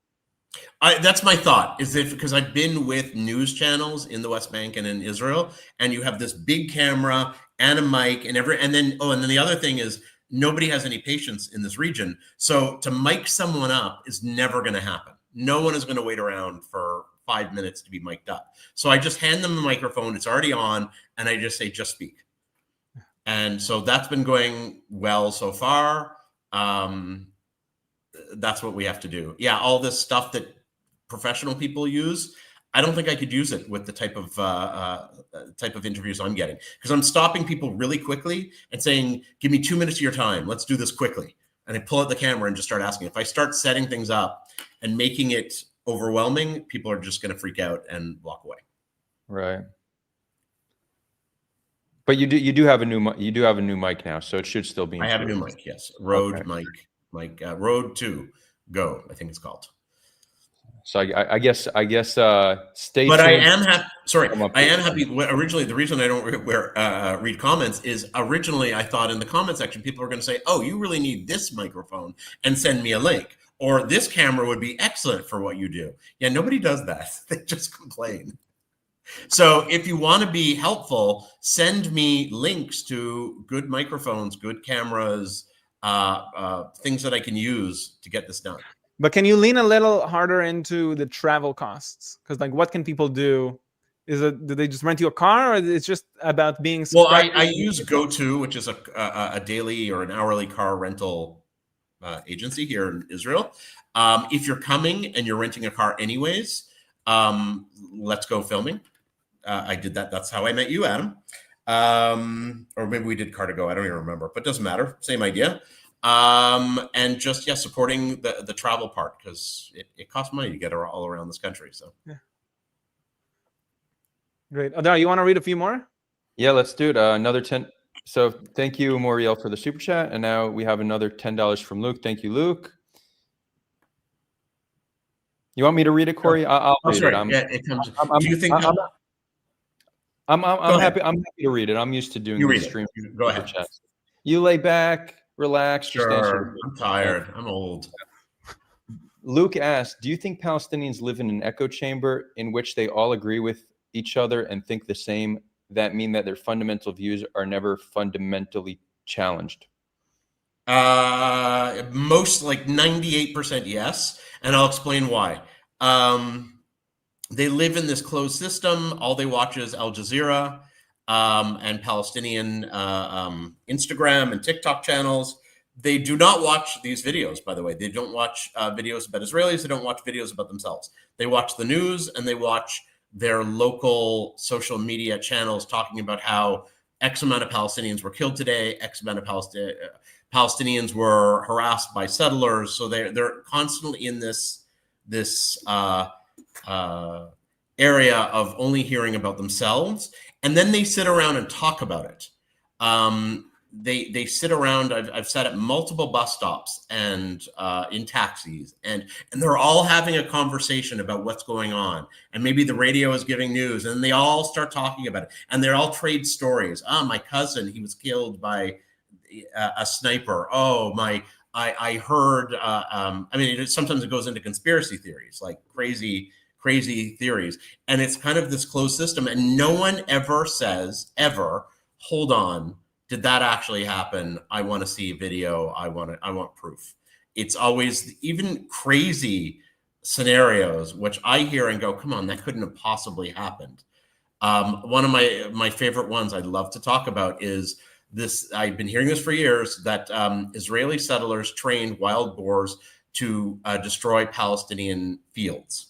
B: That's my thought, is because I've been with news channels in the West Bank and in Israel, and you have this big camera and a mic and then the other thing is nobody has any patience in this region. So to mic someone up is never going to happen. No one is going to wait around for 5 minutes to be mic'd up. So I just hand them the microphone. It's already on. And I just say, just speak. And so that's been going well so far. that's what we have to do. Yeah, all this stuff that professional people use, I don't think I could use it with the type of interviews I'm getting, because I'm stopping people really quickly and saying, give me 2 minutes of your time. Let's do this quickly. And I pull out the camera and just start asking. If I start setting things up and making it overwhelming, people are just going to freak out and walk away.
A: Right. But you do have a new mic now, so it should still be.
B: I have a new mic, yes. Rode mic, Rode 2 Go, I think it's called.
A: So I guess stay tuned.
B: But I am happy. Sorry, I am happy. Originally, the reason I don't read comments is originally I thought in the comment section people are going to say, "Oh, you really need this microphone," and send me a link, or this camera would be excellent for what you do. Yeah, nobody does that. They just complain. So if you want to be helpful, send me links to good microphones, good cameras, things that I can use to get this done.
C: But can you lean a little harder into the travel costs? Because like, what can people do? Do they just rent you a car, or it's just about being?
B: Well, I use GoTo, which is a daily or an hourly car rental agency here in Israel. If you're coming and you're renting a car anyways, let's go filming. I did that. That's how I met you, Adam. Or maybe we did Car2Go. I don't even remember, but doesn't matter. Same idea. And just, supporting the travel part, because it costs money to get all around this country. So
C: yeah. Great. Adar, you want to read a few more?
A: Yeah, let's do it. Another 10. So thank you, Moriel, for the super chat. And now we have another $10 from Luke. Thank you, Luke. You want me to read it, Corey? I'll read it.
B: It comes. Do you think?
A: I'm happy. I'm happy to read it. I'm used to doing these streams.
B: Go ahead.
A: Chats. You lay back, relax.
B: Sure.
A: Just answer.
B: I'm tired. I'm old.
A: Luke asked, "Do you think Palestinians live in an echo chamber in which they all agree with each other and think the same? That mean that their fundamental views are never fundamentally challenged?"
B: Most, like 98% yes, and I'll explain why. They live in this closed system. All they watch is Al Jazeera and Palestinian Instagram and TikTok channels. They do not watch these videos, by the way. They don't watch videos about Israelis. They don't watch videos about themselves. They watch the news, and they watch their local social media channels talking about how X amount of Palestinians were killed today, X amount of Palestinians were harassed by settlers. So they're constantly in this area of only hearing about themselves, and then they sit around and talk about it. They sit around. I've sat at multiple bus stops and in taxis, and they're all having a conversation about what's going on. And maybe the radio is giving news, and they all start talking about it. And they all trade stories. My cousin, he was killed by a sniper. I heard. Sometimes it goes into conspiracy theories, like crazy theories, and it's kind of this closed system. And no one ever says, hold on. Did that actually happen? I want to see a video. I want proof. It's always even crazy scenarios, which I hear and go, come on, that couldn't have possibly happened. One of my favorite ones I'd love to talk about is this. I've been hearing this for years, that Israeli settlers trained wild boars to destroy Palestinian fields.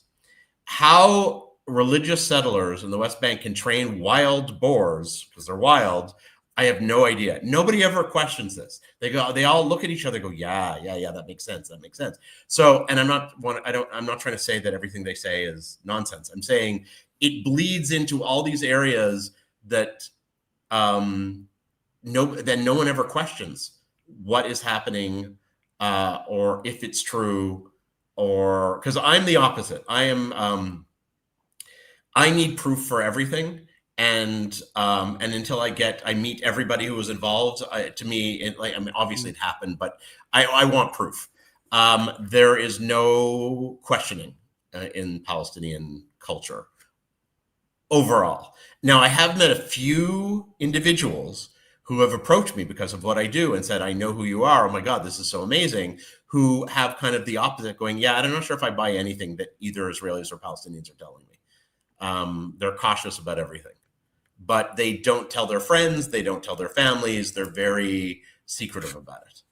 B: How religious settlers in the West Bank can train wild boars, because they're wild, I have no idea. Nobody ever questions this. They all look at each other, go, yeah, that makes sense. So, and I'm not trying to say that everything they say is nonsense. I'm saying it bleeds into all these areas that no one ever questions what is happening, or if it's true, or because I'm the opposite. I need proof for everything. And until I meet everybody who was involved, to me, obviously it happened, but I want proof. There is no questioning in Palestinian culture overall. Now, I have met a few individuals who have approached me because of what I do and said, I know who you are. Oh my God, this is so amazing. Who have kind of the opposite, going, yeah, I'm not sure if I buy anything that either Israelis or Palestinians are telling me. They're cautious about everything. But they don't tell their friends, they don't tell their families, they're very secretive about it.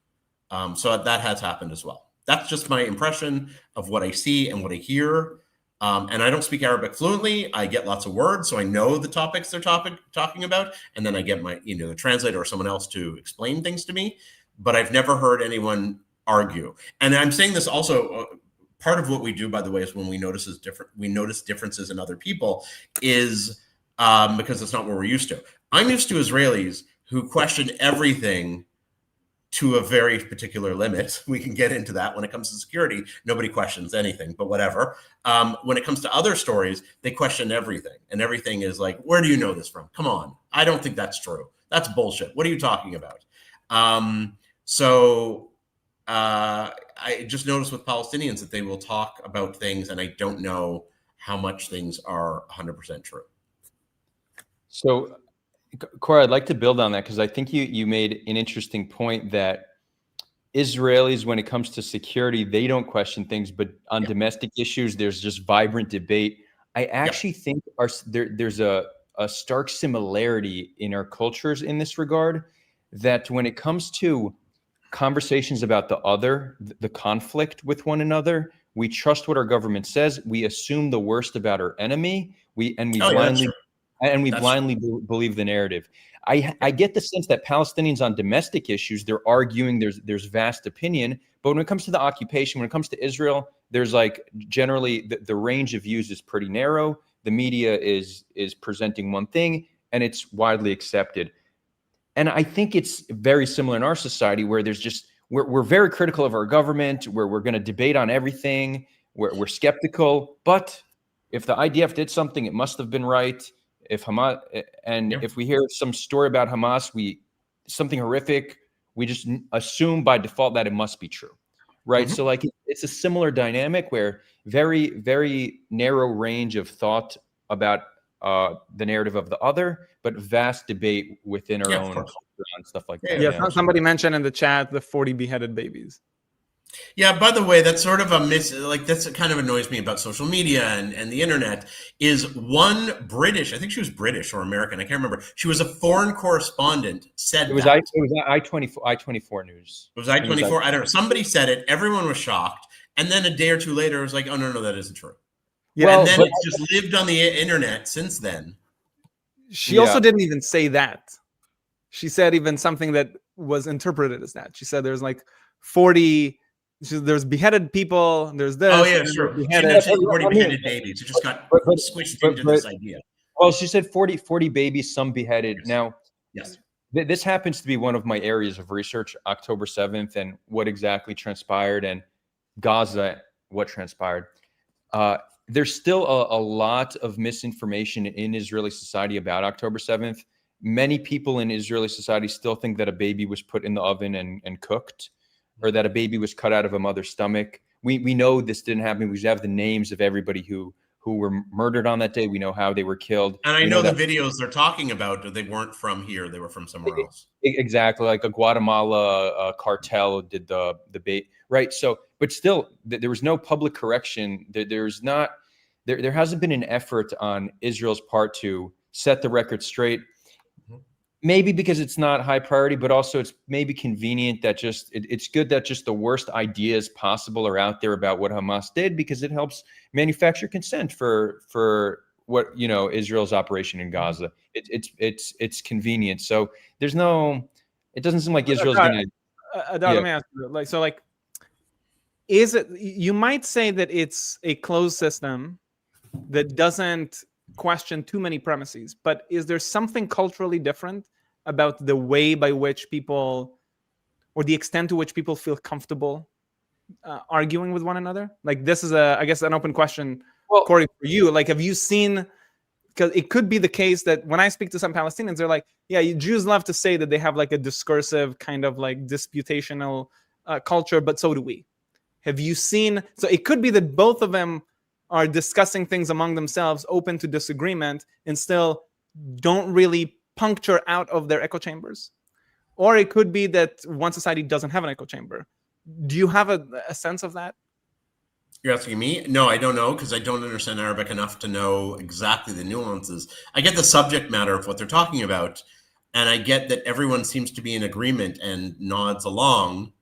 B: So that has happened as well. That's just my impression of what I see and what I hear. And I don't speak Arabic fluently. I get lots of words, so I know the topics they're talking about, and then I get my, the translator or someone else to explain things to me. But I've never heard anyone argue. And I'm saying this also. Part of what we do, by the way, is when we notice differences in other people, is because it's not what we're used to. I'm used to Israelis who question everything to a very particular limit. We can get into that. When it comes to security, nobody questions anything, but whatever. When it comes to other stories, they question everything. And everything is like, where do you know this from? Come on. I don't think that's true. That's bullshit. What are you talking about? I just noticed with Palestinians that they will talk about things, and I don't know how much things are 100% true.
A: So, Cora, I'd like to build on that because I think you made an interesting point that Israelis, when it comes to security, they don't question things, but on domestic issues, there's just vibrant debate. I actually think there's a stark similarity in our cultures in this regard, that when it comes to conversations about the other, the conflict with one another, we trust what our government says. We assume the worst about our enemy. We blindly believe the narrative. I get the sense that Palestinians on domestic issues, they're arguing, there's vast opinion, but when it comes to the occupation, when it comes to Israel, there's like generally the range of views is pretty narrow. The media is presenting one thing and it's widely accepted. And I think it's very similar in our society where there's just, we're very critical of our government, where we're going to debate on everything, we're skeptical. But if the IDF did something, it must have been right. If Hamas, if we hear some story about Hamas, something horrific, we just assume by default that it must be true, right? So like it's a similar dynamic where very, very narrow range of thought about the narrative of the other, but vast debate within our own culture and stuff like that.
C: Yeah, somebody mentioned in the chat the 40 beheaded babies.
B: Yeah, by the way, that's sort of that's kind of annoys me about social media and the internet is one British, I think she was British or American, I can't remember. She was a foreign correspondent, said
A: it was I-24 News.
B: It was I-24, I don't know. Somebody said it, everyone was shocked. And then a day or two later, it was like, oh, no, that isn't true. Yeah, and then it's just lived on the internet since then.
C: She also didn't even say that. She said even something that was interpreted as that. She said there's like 40... there's beheaded people. There's this.
B: Oh yeah, sure. She mentioned 40 beheaded babies. It just got squished into this idea.
A: Well, she said 40 babies, some beheaded.
B: Yes.
A: Now,
B: yes,
A: this happens to be one of my areas of research. October 7th and what exactly transpired, and Gaza, what transpired. There's still a lot of misinformation in Israeli society about October 7th. Many people in Israeli society still think that a baby was put in the oven and cooked, or that a baby was cut out of a mother's stomach. We know this didn't happen. We have the names of everybody who were murdered on that day. We know how they were killed.
B: And I know the videos they're talking about, they weren't from here. They were from somewhere else.
A: Exactly. Like a Guatemala cartel did the bait. Right. So, but still, there was no public correction. There hasn't been an effort on Israel's part to set the record straight. Maybe because it's not high priority, but also it's maybe convenient that it's good that just the worst ideas possible are out there about what Hamas did, because it helps manufacture consent for what, Israel's operation in Gaza. It's convenient. So it doesn't seem like Israel's going to.
C: Let me ask you, is it, you might say that it's a closed system that doesn't question too many premises, but is there something culturally different about the way by which people, or the extent to which people feel comfortable arguing with one another? Like, this is I guess an open question, Corey, for you. Like, have you seen, because it could be the case that when I speak to some Palestinians, they're like, yeah, Jews love to say that they have like a discursive kind of like disputational culture, but so do we. Have you seen, so it could be that both of them are discussing things among themselves, open to disagreement, and still don't really puncture out of their echo chambers. Or it could be that one society doesn't have an echo chamber. Do you have a sense of that?
B: You're asking me? No, I don't know, because I don't understand Arabic enough to know exactly the nuances. I get the subject matter of what they're talking about, and I get that everyone seems to be in agreement and nods along.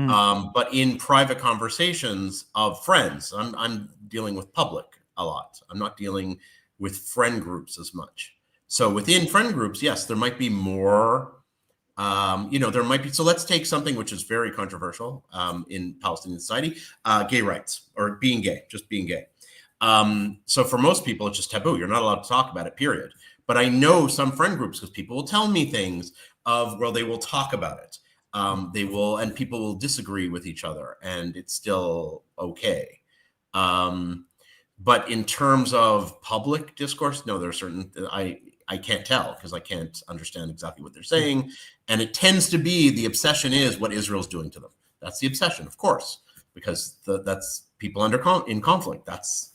B: But in private conversations of friends, I'm dealing with public a lot. I'm not dealing with friend groups as much. So within friend groups, yes, there might be more. There might be. So let's take something which is very controversial in Palestinian society: gay rights, or being gay, just being gay. So for most people, it's just taboo. You're not allowed to talk about it, period. But I know some friend groups, because people will tell me things of, well, they will talk about it. They will, and people will disagree with each other, and it's still okay. But in terms of public discourse, no, there are certain, I can't tell because I can't understand exactly what they're saying. And it tends to be, the obsession is what Israel's doing to them. That's the obsession, of course, because that's people in conflict. That's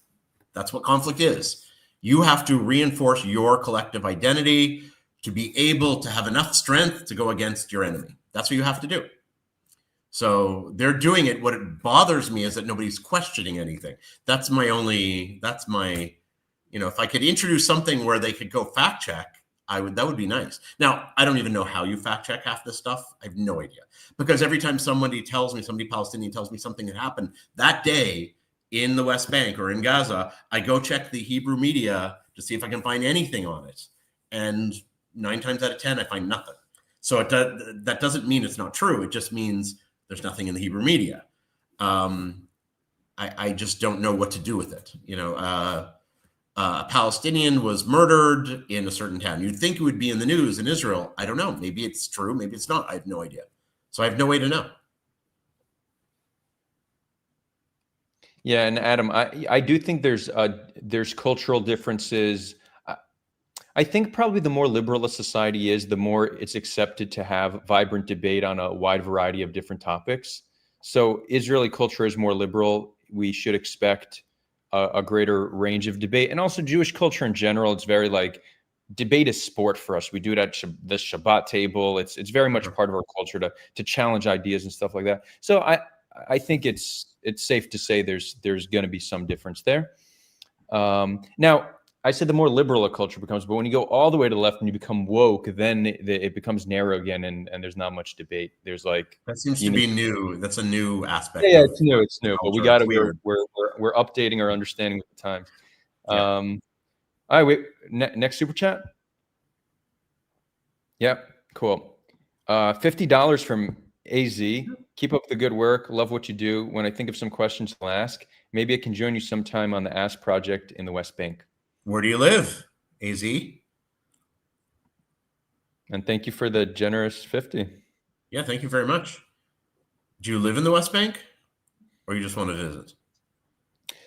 B: what conflict is. You have to reinforce your collective identity to be able to have enough strength to go against your enemy. That's what you have to do. So they're doing it. What it bothers me is that nobody's questioning anything. If I could introduce something where they could go fact check, that would be nice. Now, I don't even know how you fact check half this stuff. I have no idea. Because every time somebody Palestinian tells me something that happened that day in the West Bank or in Gaza, I go check the Hebrew media to see if I can find anything on it. And 9 times out of 10, I find nothing. So that doesn't mean it's not true. It just means there's nothing in the Hebrew media. I just don't know what to do with it. A Palestinian was murdered in a certain town. You'd think it would be in the news in Israel. I don't know. Maybe it's true. Maybe it's not. I have no idea. So I have no way to know.
A: Yeah, and Adam, I do think there's cultural differences. I think probably the more liberal a society is, the more it's accepted to have vibrant debate on a wide variety of different topics. So Israeli culture is more liberal. We should expect a greater range of debate. And also Jewish culture in general, it's very like, debate is sport for us. We do it at the Shabbat table. It's very much part of our culture to challenge ideas and stuff like that. So I think it's safe to say there's going to be some difference there. Now, I said the more liberal a culture becomes, but when you go all the way to the left and you become woke, then it becomes narrow again, and there's not much debate. There's like,
B: that seems to be new. That's a new aspect.
A: Yeah, it's new. But we got
B: to.
A: We're updating our understanding with the times.
B: Yeah.
A: All right, wait. Next super chat. Yep, cool. $50 from AZ. Keep up the good work. Love what you do. When I think of some questions I'll ask, maybe I can join you sometime on the Ask project in the West Bank.
B: Where do you live, AZ?
A: And thank you for the generous 50.
B: Yeah, thank you very much. Do you live in the West Bank, or you just want to visit?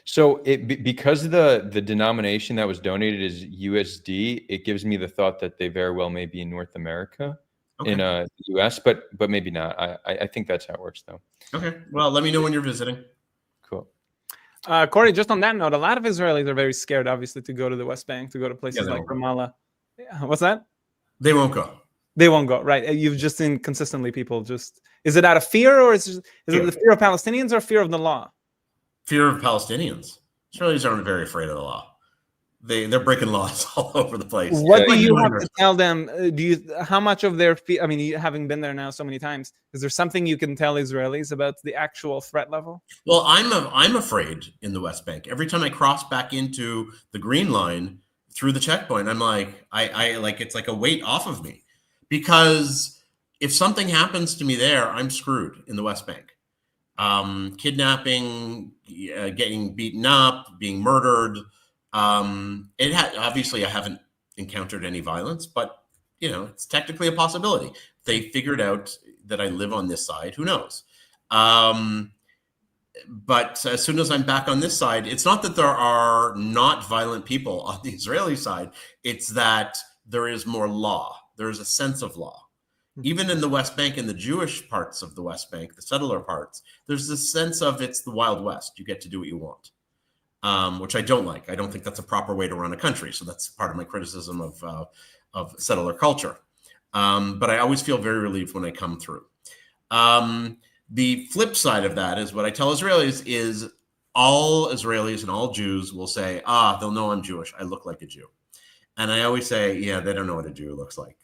A: So because the denomination that was donated is USD, it gives me the thought that they very well may be in North America, in the US, but maybe not. I think that's how it works, though. Okay.
B: Well, let me know when you're visiting.
A: Cool.
C: Corey, just on that note, a lot of Israelis are very scared, obviously, to go to the West Bank, to go to places like Ramallah. Yeah. What's that?
B: They won't go.
C: They won't go, right? You've just seen consistently people just... Is it out of fear, or is it the fear of Palestinians or fear of the law?
B: Fear of Palestinians. Israelis aren't very afraid of the law. They're breaking laws all over the place.
C: What do you have to tell them? How much of their fear? I mean, having been there now so many times, is there something you can tell Israelis about the actual threat level?
B: Well, I'm afraid in the West Bank. Every time I cross back into the green line through the checkpoint, I'm like, I like, it's like a weight off of me, because if something happens to me there, I'm screwed in the West Bank. Kidnapping, getting beaten up, being murdered. Obviously I haven't encountered any violence, but it's technically a possibility. If they figured out that I live on this side, who knows? But as soon as I'm back on this side, it's not that there are not violent people on the Israeli side. It's that there is more law. There is a sense of law. Even in the West Bank, in the Jewish parts of the West Bank, the settler parts, there's this sense of it's the Wild West. You get to do what you want. Which I don't like. I don't think that's a proper way to run a country. So that's part of my criticism of settler culture. But I always feel very relieved when I come through. The flip side of that is what I tell Israelis is all Israelis and all Jews will say, they'll know I'm Jewish. I look like a Jew. And I always say, yeah, they don't know what a Jew looks like.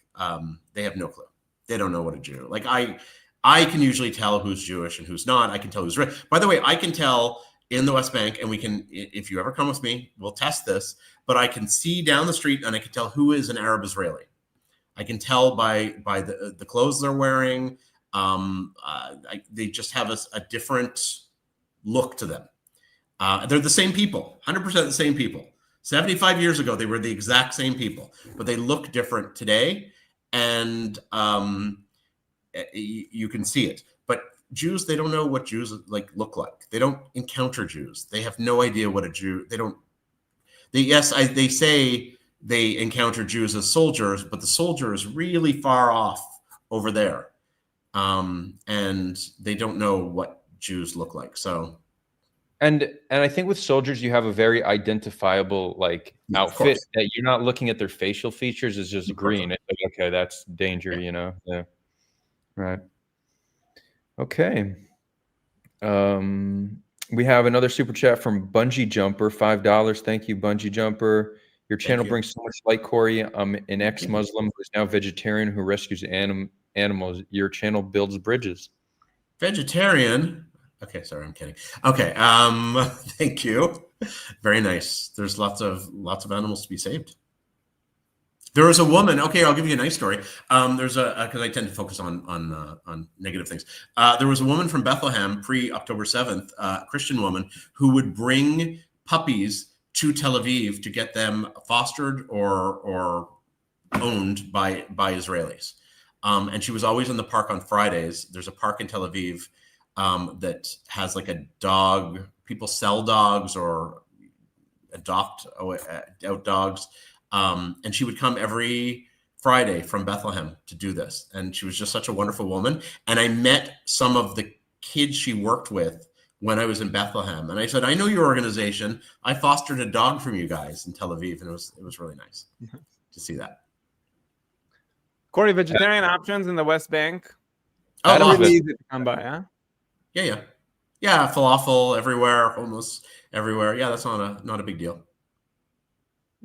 B: They have no clue. They don't know what a Jew. Like I can usually tell who's Jewish and who's not. I can tell who's rich. By the way, I can tell in the West Bank, and we can, if you ever come with me, we'll test this, but I can see down the street and I can tell who is an Arab Israeli. I can tell by the clothes they're wearing. They just have a different look to them. They're the same people, 100% the same people. 75 years ago, they were the exact same people, but they look different today. And you can see it. But Jews, they don't know what Jews look like. They don't encounter Jews. They have no idea what a Jew. They say they encounter Jews as soldiers, but the soldier is really far off over there, and they don't know what Jews look like. So, and
A: I think with soldiers, you have a very identifiable outfit that you're not looking at their facial features. It's just green. It's like, okay, that's danger, Yeah. Right. Okay. We have another super chat from Bungee Jumper, $5. Thank you, Bungee Jumper. Your channel brings so much light, Corey. I'm an ex-Muslim who's now vegetarian who rescues animals. Your channel builds bridges.
B: Vegetarian? Okay, sorry, I'm kidding. Okay, thank you. Very nice. There's lots of animals to be saved. There was a woman. Okay, I'll give you a nice story. Because I tend to focus on negative things. There was a woman from Bethlehem pre-October 7th, Christian woman, who would bring puppies to Tel Aviv to get them fostered or owned by Israelis. And she was always in the park on Fridays. There's a park in Tel Aviv that has a dog. People sell dogs or adopt out dogs. And she would come every Friday from Bethlehem to do this. And she was just such a wonderful woman. And I met some of the kids she worked with when I was in Bethlehem. And I said, I know your organization. I fostered a dog from you guys in Tel Aviv. And it was really nice to see that.
C: Corey, vegetarian options in the West Bank?
B: Oh,
C: really easy to come by, huh?
B: Yeah, falafel everywhere, hummus everywhere. Yeah, that's not a big deal.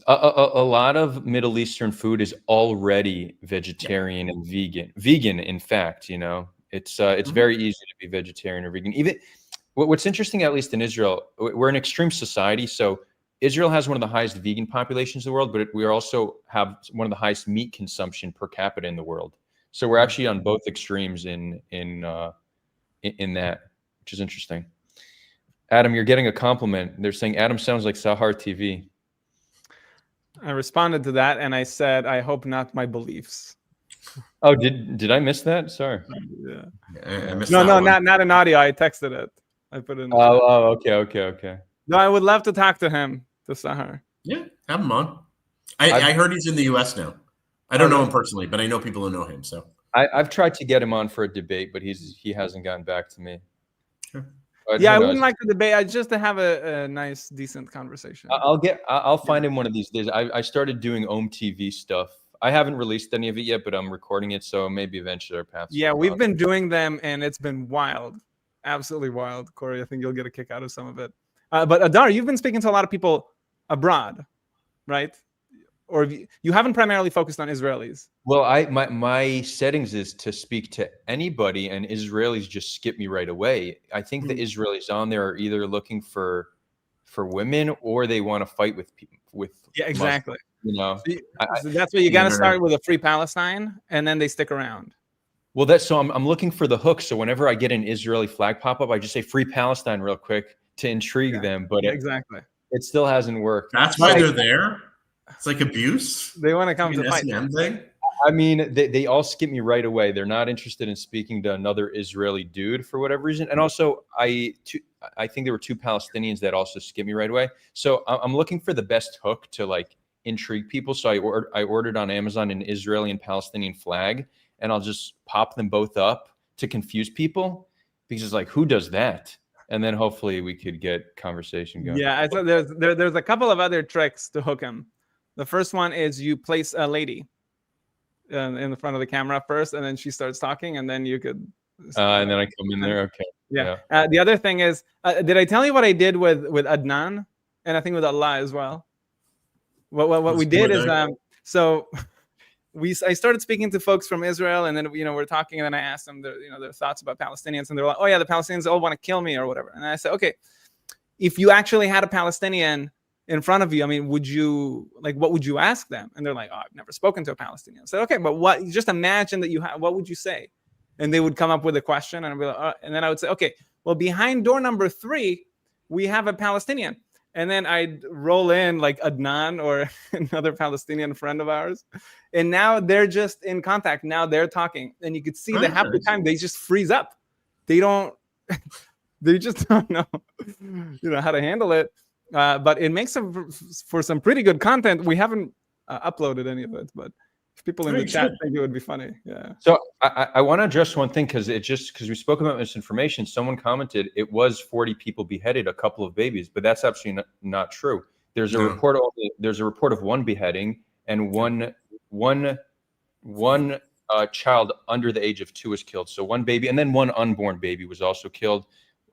A: A lot of Middle Eastern food is already vegetarian and vegan. Vegan, in fact, it's very easy to be vegetarian or vegan. Even what's interesting, at least in Israel, we're an extreme society. So Israel has one of the highest vegan populations in the world, but we also have one of the highest meat consumption per capita in the world. So we're actually on both extremes in that, which is interesting. Adam, you're getting a compliment. They're saying Adam sounds like Sahar TV.
C: I responded to that and I said, I hope not my beliefs.
A: Oh, did I miss that? Sorry.
C: Yeah.
B: I missed
C: No,
B: that
C: not an audio. I texted it. I put it in.
A: Okay.
C: No, I would love to talk to him, to Sahar.
B: Yeah, have him on. I heard he's in the US now. I don't know him personally, but I know people who know him. So
A: I've tried to get him on for a debate, but he hasn't gotten back to me.
B: Sure.
C: Yeah, I wouldn't like to debate. Just to have a nice, decent conversation.
A: I'll find him one of these days. I started doing Om TV stuff. I haven't released any of it yet, but I'm recording it, so maybe eventually our paths.
C: Yeah, we've been doing them, and it's been wild, absolutely wild. Corey, I think you'll get a kick out of some of it. But Adar, you've been speaking to a lot of people abroad, right? Or you haven't primarily focused on Israelis.
A: Well, my settings is to speak to anybody, and Israelis just skip me right away. I think the Israelis on there are either looking for women or they want to fight with people.
C: Yeah, exactly.
A: Muslims,
C: so that's why you got to start with a free Palestine, and then they stick around.
A: Well, so I'm looking for the hook. So whenever I get an Israeli flag pop up, I just say "Free Palestine" real quick to intrigue them. But
C: exactly,
A: it still hasn't worked.
B: That's why they're there. It's like abuse.
C: They want to come to fight.
B: Thing.
A: I mean, they all skip me right away. They're not interested in speaking to another Israeli dude for whatever reason. And also, I think there were 2 Palestinians that also skip me right away. So I'm looking for the best hook to intrigue people. So I ordered on Amazon an Israeli and Palestinian flag, and I'll just pop them both up to confuse people because it's who does that? And then hopefully we could get conversation going.
C: Yeah, I thought there's a couple of other tricks to hook them. The first one is you place a lady in the front of the camera first, and then she starts talking, and then you could.
A: And then I come in there. Okay.
C: Yeah. The other thing is, did I tell you what I did with Adnan, and I think with Allah as well? What we did is so I started speaking to folks from Israel, and then we're talking, and then I asked them their thoughts about Palestinians, and they're like, oh yeah, the Palestinians all want to kill me or whatever. And I said, okay, if you actually had a Palestinian in front of you, I mean, what would you ask them? And they're like, oh, I've never spoken to a Palestinian. I said, okay, but what? Just imagine that what would you say? And they would come up with a question, and I'd be like, and then I would say, okay, well, behind door number 3, we have a Palestinian. And then I'd roll in like Adnan or another Palestinian friend of ours. And now they're just in contact. Now they're talking. And you could see that half the time they just freeze up. They just don't know, how to handle it. But it makes for some pretty good content. We haven't uploaded any of it, but if people in the chat think it would be funny. Yeah.
A: So I want to address one thing, because we spoke about misinformation. Someone commented it was 40 people beheaded, a couple of babies, but that's absolutely not true. There's a report. There's a report of 1 beheading, and one child under the age of 2 was killed. So 1 baby, and then 1 unborn baby was also killed.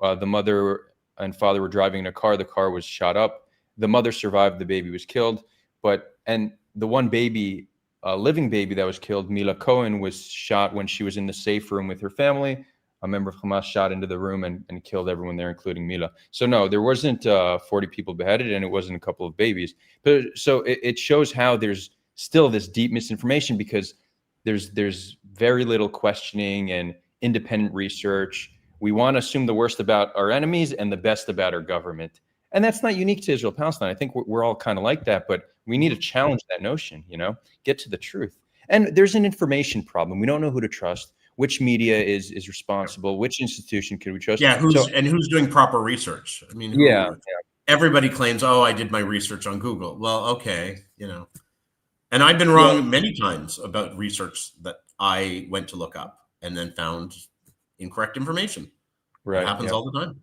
A: The mother and father were driving in a car. The car was shot up. The mother survived. The baby was killed. And the 1 baby, living baby that was killed, Mila Cohen, was shot when she was in the safe room with her family. A member of Hamas shot into the room and killed everyone there, including Mila. So no, there wasn't 40 people beheaded, and it wasn't a couple of babies. But so it shows how there's still this deep misinformation, because there's very little questioning and independent research. We want to assume the worst about our enemies and the best about our government. And that's not unique to Israel Palestine. I think we're all kind of like that, but we need to challenge that notion, get to the truth. And there's an information problem. We don't know who to trust, which media is responsible, which institution can we trust.
B: Yeah, who's doing proper research? I mean, everybody claims, oh, I did my research on Google. Well, okay, and I've been wrong many times about research that I went to look up and then found incorrect information. Right. It happens all the time.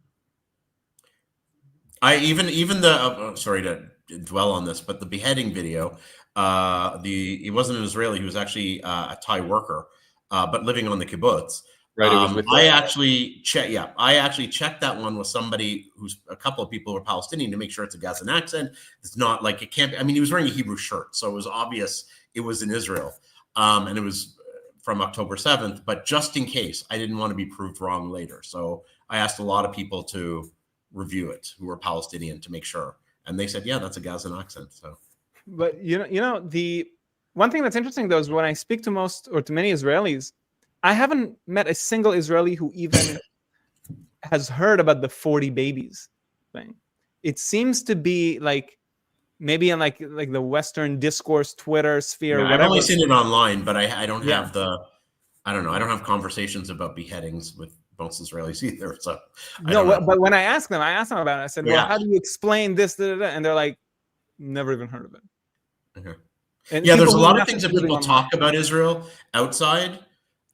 B: I even the sorry to dwell on this, but the beheading video, he wasn't an Israeli, he was actually a Thai worker, but living on the kibbutz. Right. I actually checked that one with somebody a couple of people who are Palestinian to make sure it's a Gazan accent. It's not like it can't. I mean, he was wearing a Hebrew shirt, so it was obvious it was in Israel, and it was from October 7th. But just in case, I didn't want to be proved wrong later, so I asked a lot of people to review it who were Palestinian to make sure, and they said, yeah, that's a Gazan accent. So,
C: but the one thing that's interesting though is when I speak to many Israelis, I haven't met a single Israeli who even has heard about the 40 babies thing. It seems to be like maybe in like the Western discourse, Twitter sphere.
B: Yeah, I've only seen it online, but I don't have I don't know. I don't have conversations about beheadings with most Israelis either. So
C: but when I ask them about it, I said, well, how do you explain this? And they're like, never even heard of it.
B: Okay. And there's a lot of things that people talk about Israel outside.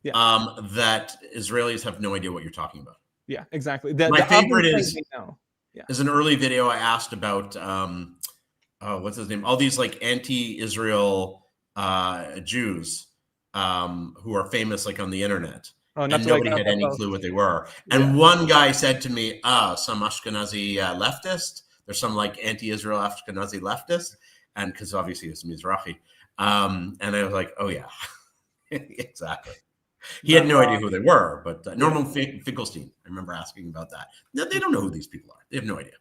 B: That Israelis have no idea what you're talking about.
C: Yeah, exactly.
B: My favorite is an early video I asked about, what's his name? All these like anti-Israel Jews who are famous like on the internet. And nobody had any clue what they were. And one guy said to me, some Ashkenazi leftist. There's some like anti-Israel Ashkenazi leftist. And because obviously it's Mizrahi. And I was like, oh yeah, exactly. He had no idea who they were, but Norman Finkelstein, I remember asking about that. No, they don't know who these people are. They have no idea.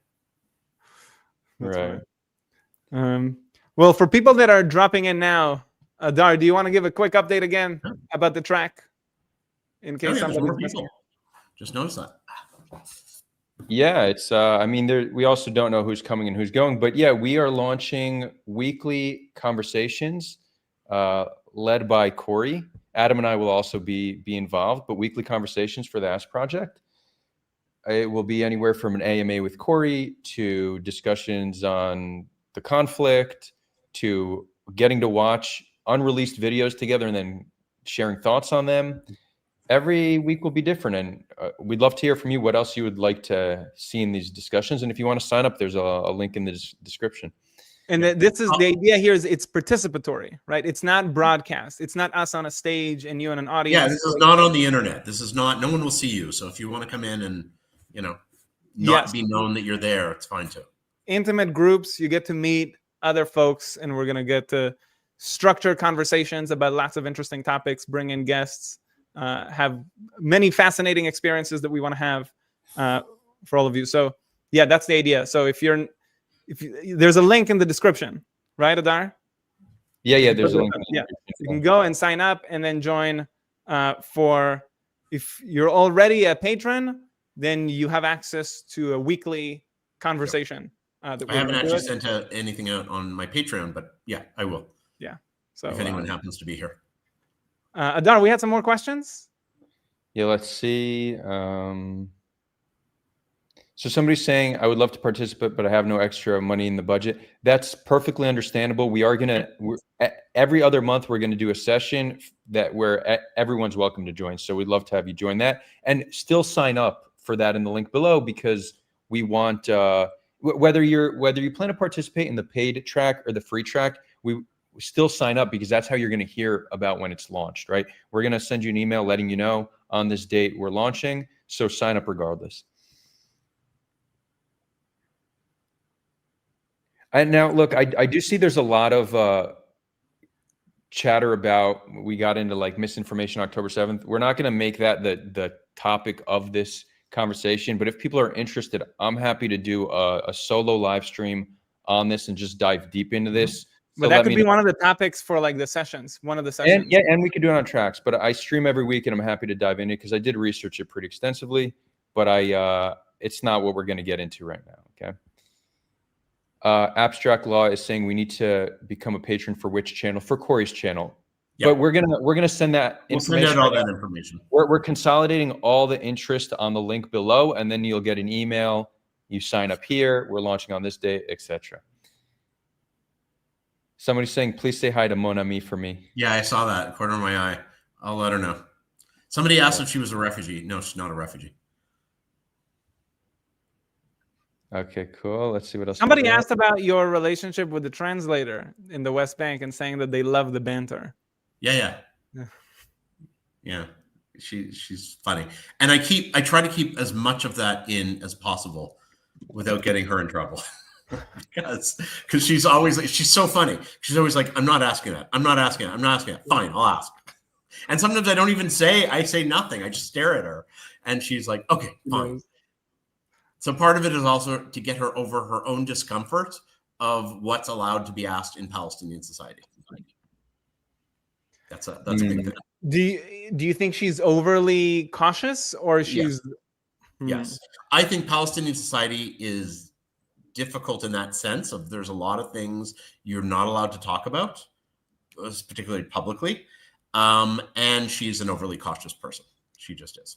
C: Right. Well, for people that are dropping in now, Dar, do you want to give a quick update again about the track? In case somebody's missing.
B: Just notice that.
A: Yeah, it's I mean, we also don't know who's coming and who's going, but yeah, we are launching weekly conversations led by Corey. Adam and I will also be involved, but weekly conversations for the Ask Project. It will be anywhere from an AMA with Corey to discussions on the conflict to getting to watch unreleased videos together and then sharing thoughts on them. Every week will be different, and we'd love to hear from you what else you would like to see in these discussions. And if you want to sign up, there's a link in the description.
C: And this is the idea here is it's participatory, right? It's not broadcast. It's not us on a stage and you in an audience.
B: Yeah, this is not on the internet. This is not, no one will see you. So if you want to come in and, not be known that you're there, it's fine too.
C: Intimate groups, you get to meet other folks, and we're going to get to structure conversations about lots of interesting topics, bring in guests, have many fascinating experiences that we want to have for all of you. So yeah, that's the idea. So there's a link in the description, right, Adar?
A: Yeah, there's a link.
C: Yeah, you can go and sign up and then join if you're already a patron, then you have access to a weekly conversation.
B: I haven't actually sent anything out on my Patreon, but yeah, I will.
C: Yeah. So
B: if anyone happens to be here.
C: Adar, we had some more questions.
A: Yeah, let's see. So somebody's saying, I would love to participate, but I have no extra money in the budget. That's perfectly understandable. We are every other month, we're going to do a session where everyone's welcome to join. So we'd love to have you join that, and still sign up for that in the link below, because we want, whether you plan to participate in the paid track or the free track, we still sign up, because that's how you're going to hear about when it's launched, right? We're going to send you an email letting you know on this date we're launching. So sign up regardless. And now, look, I do see there's a lot of chatter about, we got into like misinformation October 7th. We're not going to make that the topic of this conversation, but if people are interested, I'm happy to do a solo live stream on this and just dive deep into this.
C: But that could be one of the topics for like the sessions, one of the sessions.
A: And, yeah, and we could do it on tracks, but I stream every week and I'm happy to dive into it because I did research it pretty extensively, but it's not what we're going to get into right now, okay? Abstract Law is saying we need to become a patron for which channel? For Corey's channel. Yep. But we're gonna send that information.
B: We'll send out all that information.
A: We're consolidating all the interest on the link below, and then you'll get an email. You sign up here. We're launching on this day, etc. Somebody's saying, please say hi to Mon Ami for me.
B: Yeah, I saw that. Corner of my eye. I'll let her know. Somebody asked if she was a refugee. No, she's not a refugee.
A: Okay, cool. Let's see what else.
C: Somebody asked about your relationship with the translator in the West Bank and saying that they love the banter.
B: Yeah. She's funny, and I try to keep as much of that in as possible without getting her in trouble. because she's so funny. She's always like, I'm not asking that. I'm not asking it. Fine, I'll ask. And sometimes I say nothing. I just stare at her, and she's like, okay, fine. So part of it is also to get her over her own discomfort of what's allowed to be asked in Palestinian society. That's a big thing.
C: Do you think she's overly cautious, or she's?
B: Yes. I think Palestinian society is difficult in that sense of there's a lot of things you're not allowed to talk about, particularly publicly, and she's an overly cautious person. She just is.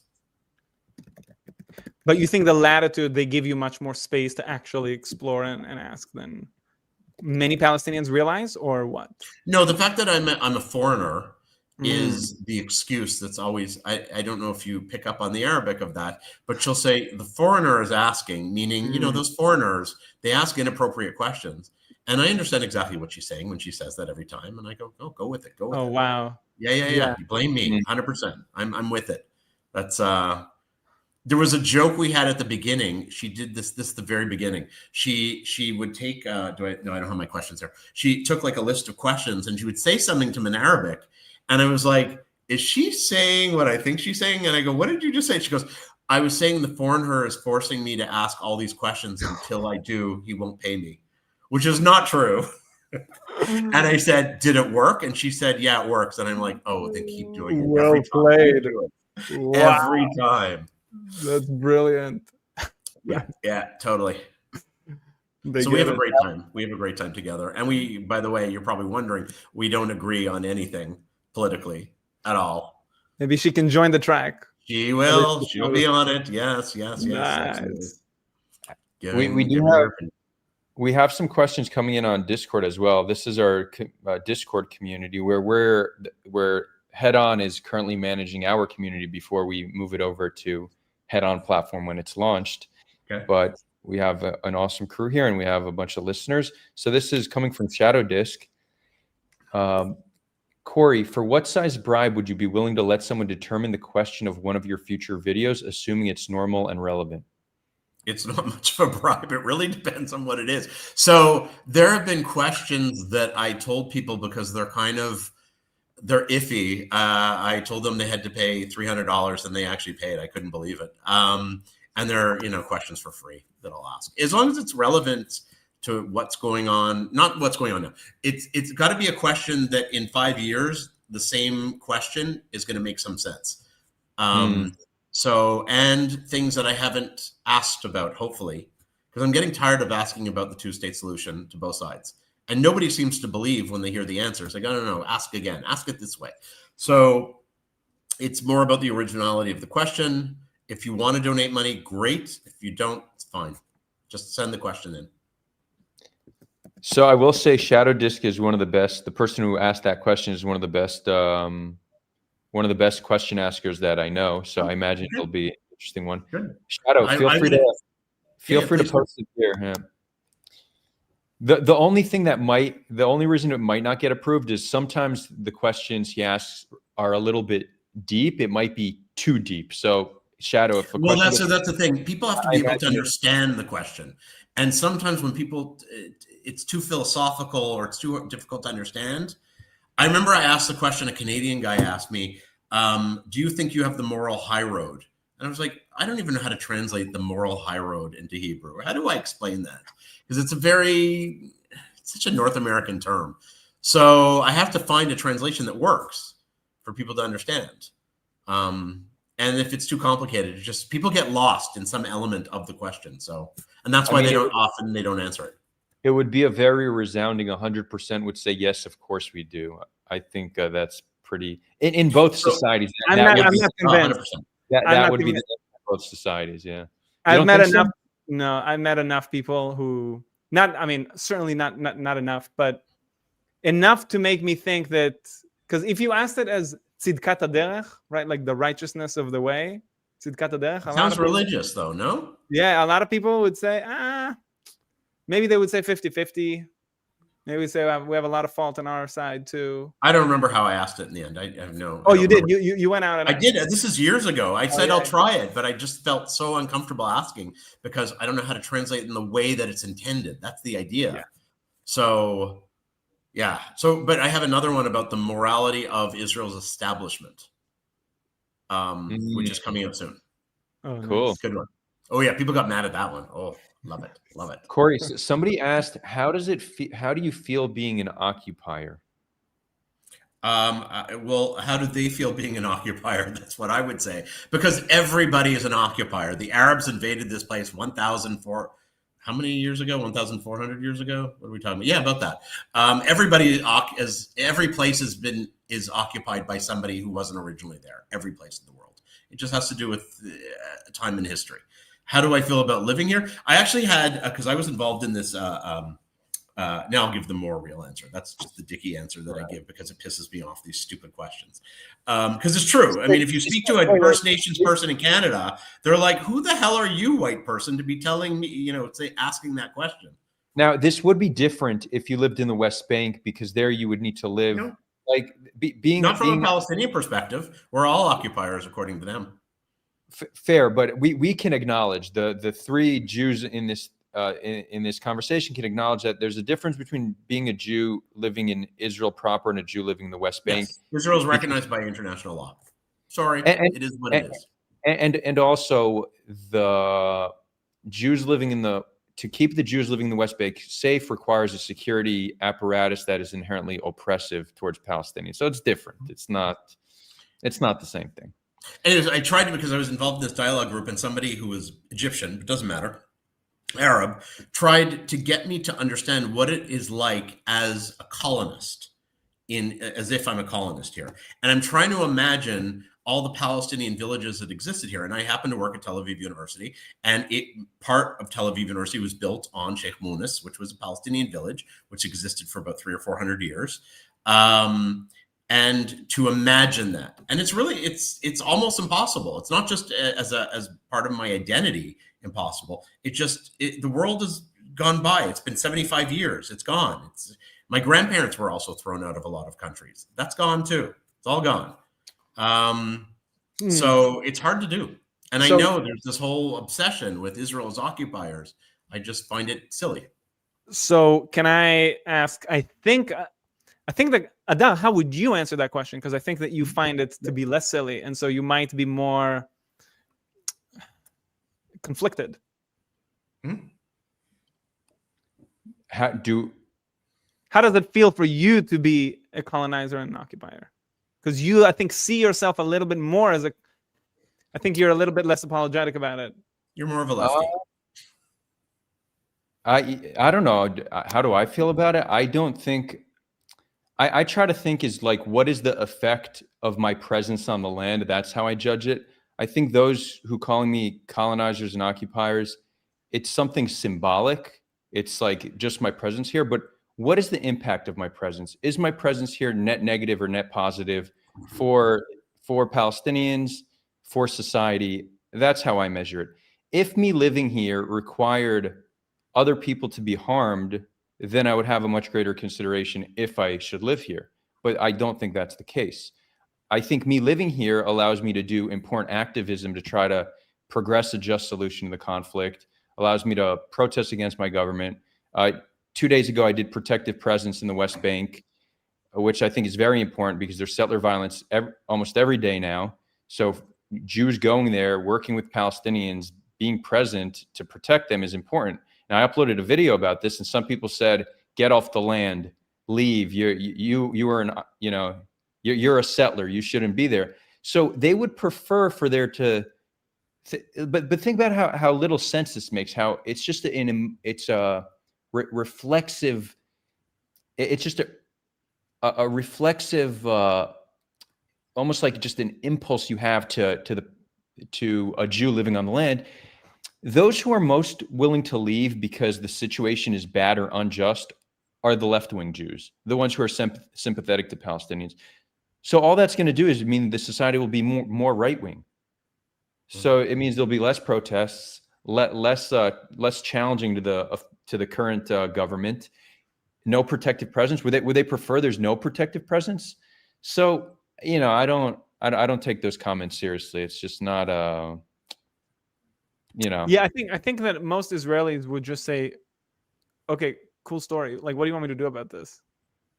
C: But you think the latitude, they give you much more space to actually explore and ask than many Palestinians realize, or what?
B: No, the fact that I'm a foreigner is the excuse that's always, I don't know if you pick up on the Arabic of that, but she'll say the foreigner is asking, meaning, those foreigners, they ask inappropriate questions. And I understand exactly what she's saying when she says that every time. And I go, oh, go with it. Go with it.
C: Oh, wow.
B: Yeah. You blame me 100%. I'm with it. That's, there was a joke we had at the beginning. She did this the very beginning. She would take, I don't have my questions there. She took like a list of questions and she would say something to me in Arabic. And I was like, is she saying what I think she's saying? And I go, what did you just say? She goes, I was saying the foreigner is forcing me to ask all these questions. Until I do, he won't pay me, which is not true. And I said, did it work? And she said, yeah, it works. And I'm like, oh, then keep doing it.
C: Well played. Wow.
B: Every time.
C: That's brilliant.
B: Yeah, totally. So we have a great time. We have a great time together. And we, by the way, you're probably wondering, we don't agree on anything politically at all.
C: Maybe she can join the track.
B: She will. She'll be on it. Yes.
C: Nice.
A: We have some questions coming in on Discord as well. This is our Discord community where we're Head On is currently managing our community before we move it over to Head On platform when it's launched.
B: Okay.
A: But we have an awesome crew here and we have a bunch of listeners. So this is coming from Shadow Disc. Corey, for what size bribe would you be willing to let someone determine the question of one of your future videos, assuming it's normal and relevant?
B: It's not much of a bribe. It really depends on what it is. So there have been questions that I told people because they're iffy. I told them they had to pay $300 and they actually paid. I couldn't believe it. And they're, questions for free that I'll ask. As long as it's relevant to what's going on, not what's going on now. It's got to be a question that in 5 years, the same question is going to make some sense. So, and things that I haven't asked about, hopefully, because I'm getting tired of asking about the two-state solution to both sides. And nobody seems to believe when they hear the answer. It's like, no, ask again, ask it this way. So it's more about the originality of the question. If you want to donate money, great. If you don't, it's fine. Just send the question in.
A: So I will say Shadow Disc is one of the best. The person who asked that question is one of the best question askers that I know. So I imagine it'll be an interesting one.
B: Good.
A: Shadow, feel free to post it here. Yeah. The only reason it might not get approved is sometimes the questions he asks are a little bit deep. It might be too deep. So Shadow, if
B: that's the thing. People have to be able to understand the question. And sometimes when it's too philosophical or it's too difficult to understand. I remember I asked the question, a Canadian guy asked me, do you think you have the moral high road? And I was like, I don't even know how to translate the moral high road into Hebrew. How do I explain that? Because it's such a North American term. So I have to find a translation that works for people to understand. And if it's too complicated, people get lost in some element of the question. So, and that's why they don't answer it.
A: It would be a very resounding 100% would say, yes, of course we do. I think that's pretty, in both societies.
C: I'm not convinced.
A: That would be the both societies, yeah.
C: I've met enough. So? No, I've met enough people who, certainly not enough, but enough to make me think that, because if you asked it as tzidkat haderech, right, like the righteousness of the way, tzidkat haderech.
B: Sounds religious though, no?
C: Yeah, a lot of people would say, maybe they would say 50-50. Maybe we say we have a lot of fault on our side too.
B: I don't remember how I asked it in the end. I have no.
C: Oh, you did. You went out and
B: I did. This is years ago. I said I'll try it, but I just felt so uncomfortable asking because I don't know how to translate it in the way that it's intended. That's the idea. Yeah. So, yeah. But I have another one about the morality of Israel's establishment, which is coming up soon.
C: Oh,
A: cool.
C: Nice.
B: Good one. Oh yeah, people got mad at that one. Oh. Love it.
A: Corey, somebody asked, how do you feel being an occupier?
B: Well, how do they feel being an occupier? That's what I would say. Because everybody is an occupier. The Arabs invaded this place how many years ago? 1,400 years ago? What are we talking about? Yeah, about that. Every place is occupied by somebody who wasn't originally there. Every place in the world. It just has to do with time in history. How do I feel about living here? I actually had, because I was involved in this, now I'll give the more real answer. That's just the dicky answer that I give because it pisses me off, these stupid questions. Because it's true. I mean, if you speak to a First Nations person in Canada, they're like, who the hell are you, white person, to be telling me, asking that question?
A: Now, this would be different if you lived in the West Bank because there you would need to live, being...
B: Not from a Palestinian perspective. We're all occupiers, according to them.
A: Fair, but we can acknowledge the three Jews in this conversation can acknowledge that there's a difference between being a Jew living in Israel proper and a Jew living in the West Bank.
B: Yes. Israel is recognized by international law. Sorry, it is what it is.
A: And also the Jews to keep the Jews living in the West Bank safe requires a security apparatus that is inherently oppressive towards Palestinians. So it's different. It's not the same thing.
B: Anyways, I tried to, because I was involved in this dialogue group, and somebody who was Egyptian, it doesn't matter, Arab, tried to get me to understand what it is like as a colonist, as if I'm a colonist here. And I'm trying to imagine all the Palestinian villages that existed here. And I happen to work at Tel Aviv University, and part of Tel Aviv University was built on Sheikh Munis, which was a Palestinian village, which existed for about 300 or 400 years. And to imagine that, and it's almost impossible. It's not just as part of my identity impossible. The world has gone by. It's been 75 years. It's gone. My grandparents were also thrown out of a lot of countries. That's gone too. It's all gone. So it's hard to do. And I know there's this whole obsession with Israel as occupiers. I just find it silly.
C: So can I ask, I think that, Adel, how would you answer that question? Because I think that you find it to be less silly, and so you might be more conflicted.
A: How
C: does it feel for you to be a colonizer and an occupier? Because you, I think, see yourself a little bit more as I think you're a little bit less apologetic about it.
B: You're more of a lefty.
A: I don't know. How do I feel about it? I don't think. I try to think is like, what is the effect of my presence on the land? That's how I judge it. I think those who calling me colonizers and occupiers, it's something symbolic. It's like just my presence here. But what is the impact of my presence? Is my presence here net negative or net positive for Palestinians, for society? That's how I measure it. If me living here required other people to be harmed, then I would have a much greater consideration if I should live here. But I don't think that's the case. I think me living here allows me to do important activism to try to progress a just solution to the conflict, allows me to protest against my government. 2 days ago, I did protective presence in the West Bank, which I think is very important because there's settler violence almost every day now. So Jews going there, working with Palestinians, being present to protect them is important. Now, I uploaded a video about this, and some people said, "Get off the land, leave. You're a settler. You shouldn't be there." So they would prefer for there to, but think about how little sense this makes. How it's just reflexive. It's just a reflexive, almost like just an impulse you have to a Jew living on the land. Those who are most willing to leave because the situation is bad or unjust are the left-wing Jews, the ones who are sympathetic to Palestinians. So all that's going to do is mean the society will be more right-wing. So it means there'll be less protests, less challenging to the current government. No protective presence. Would they prefer there's no protective presence? So I don't take those comments seriously. It's just not
C: Yeah, I think that most Israelis would just say, "Okay, cool story. Like, what do you want me to do about this?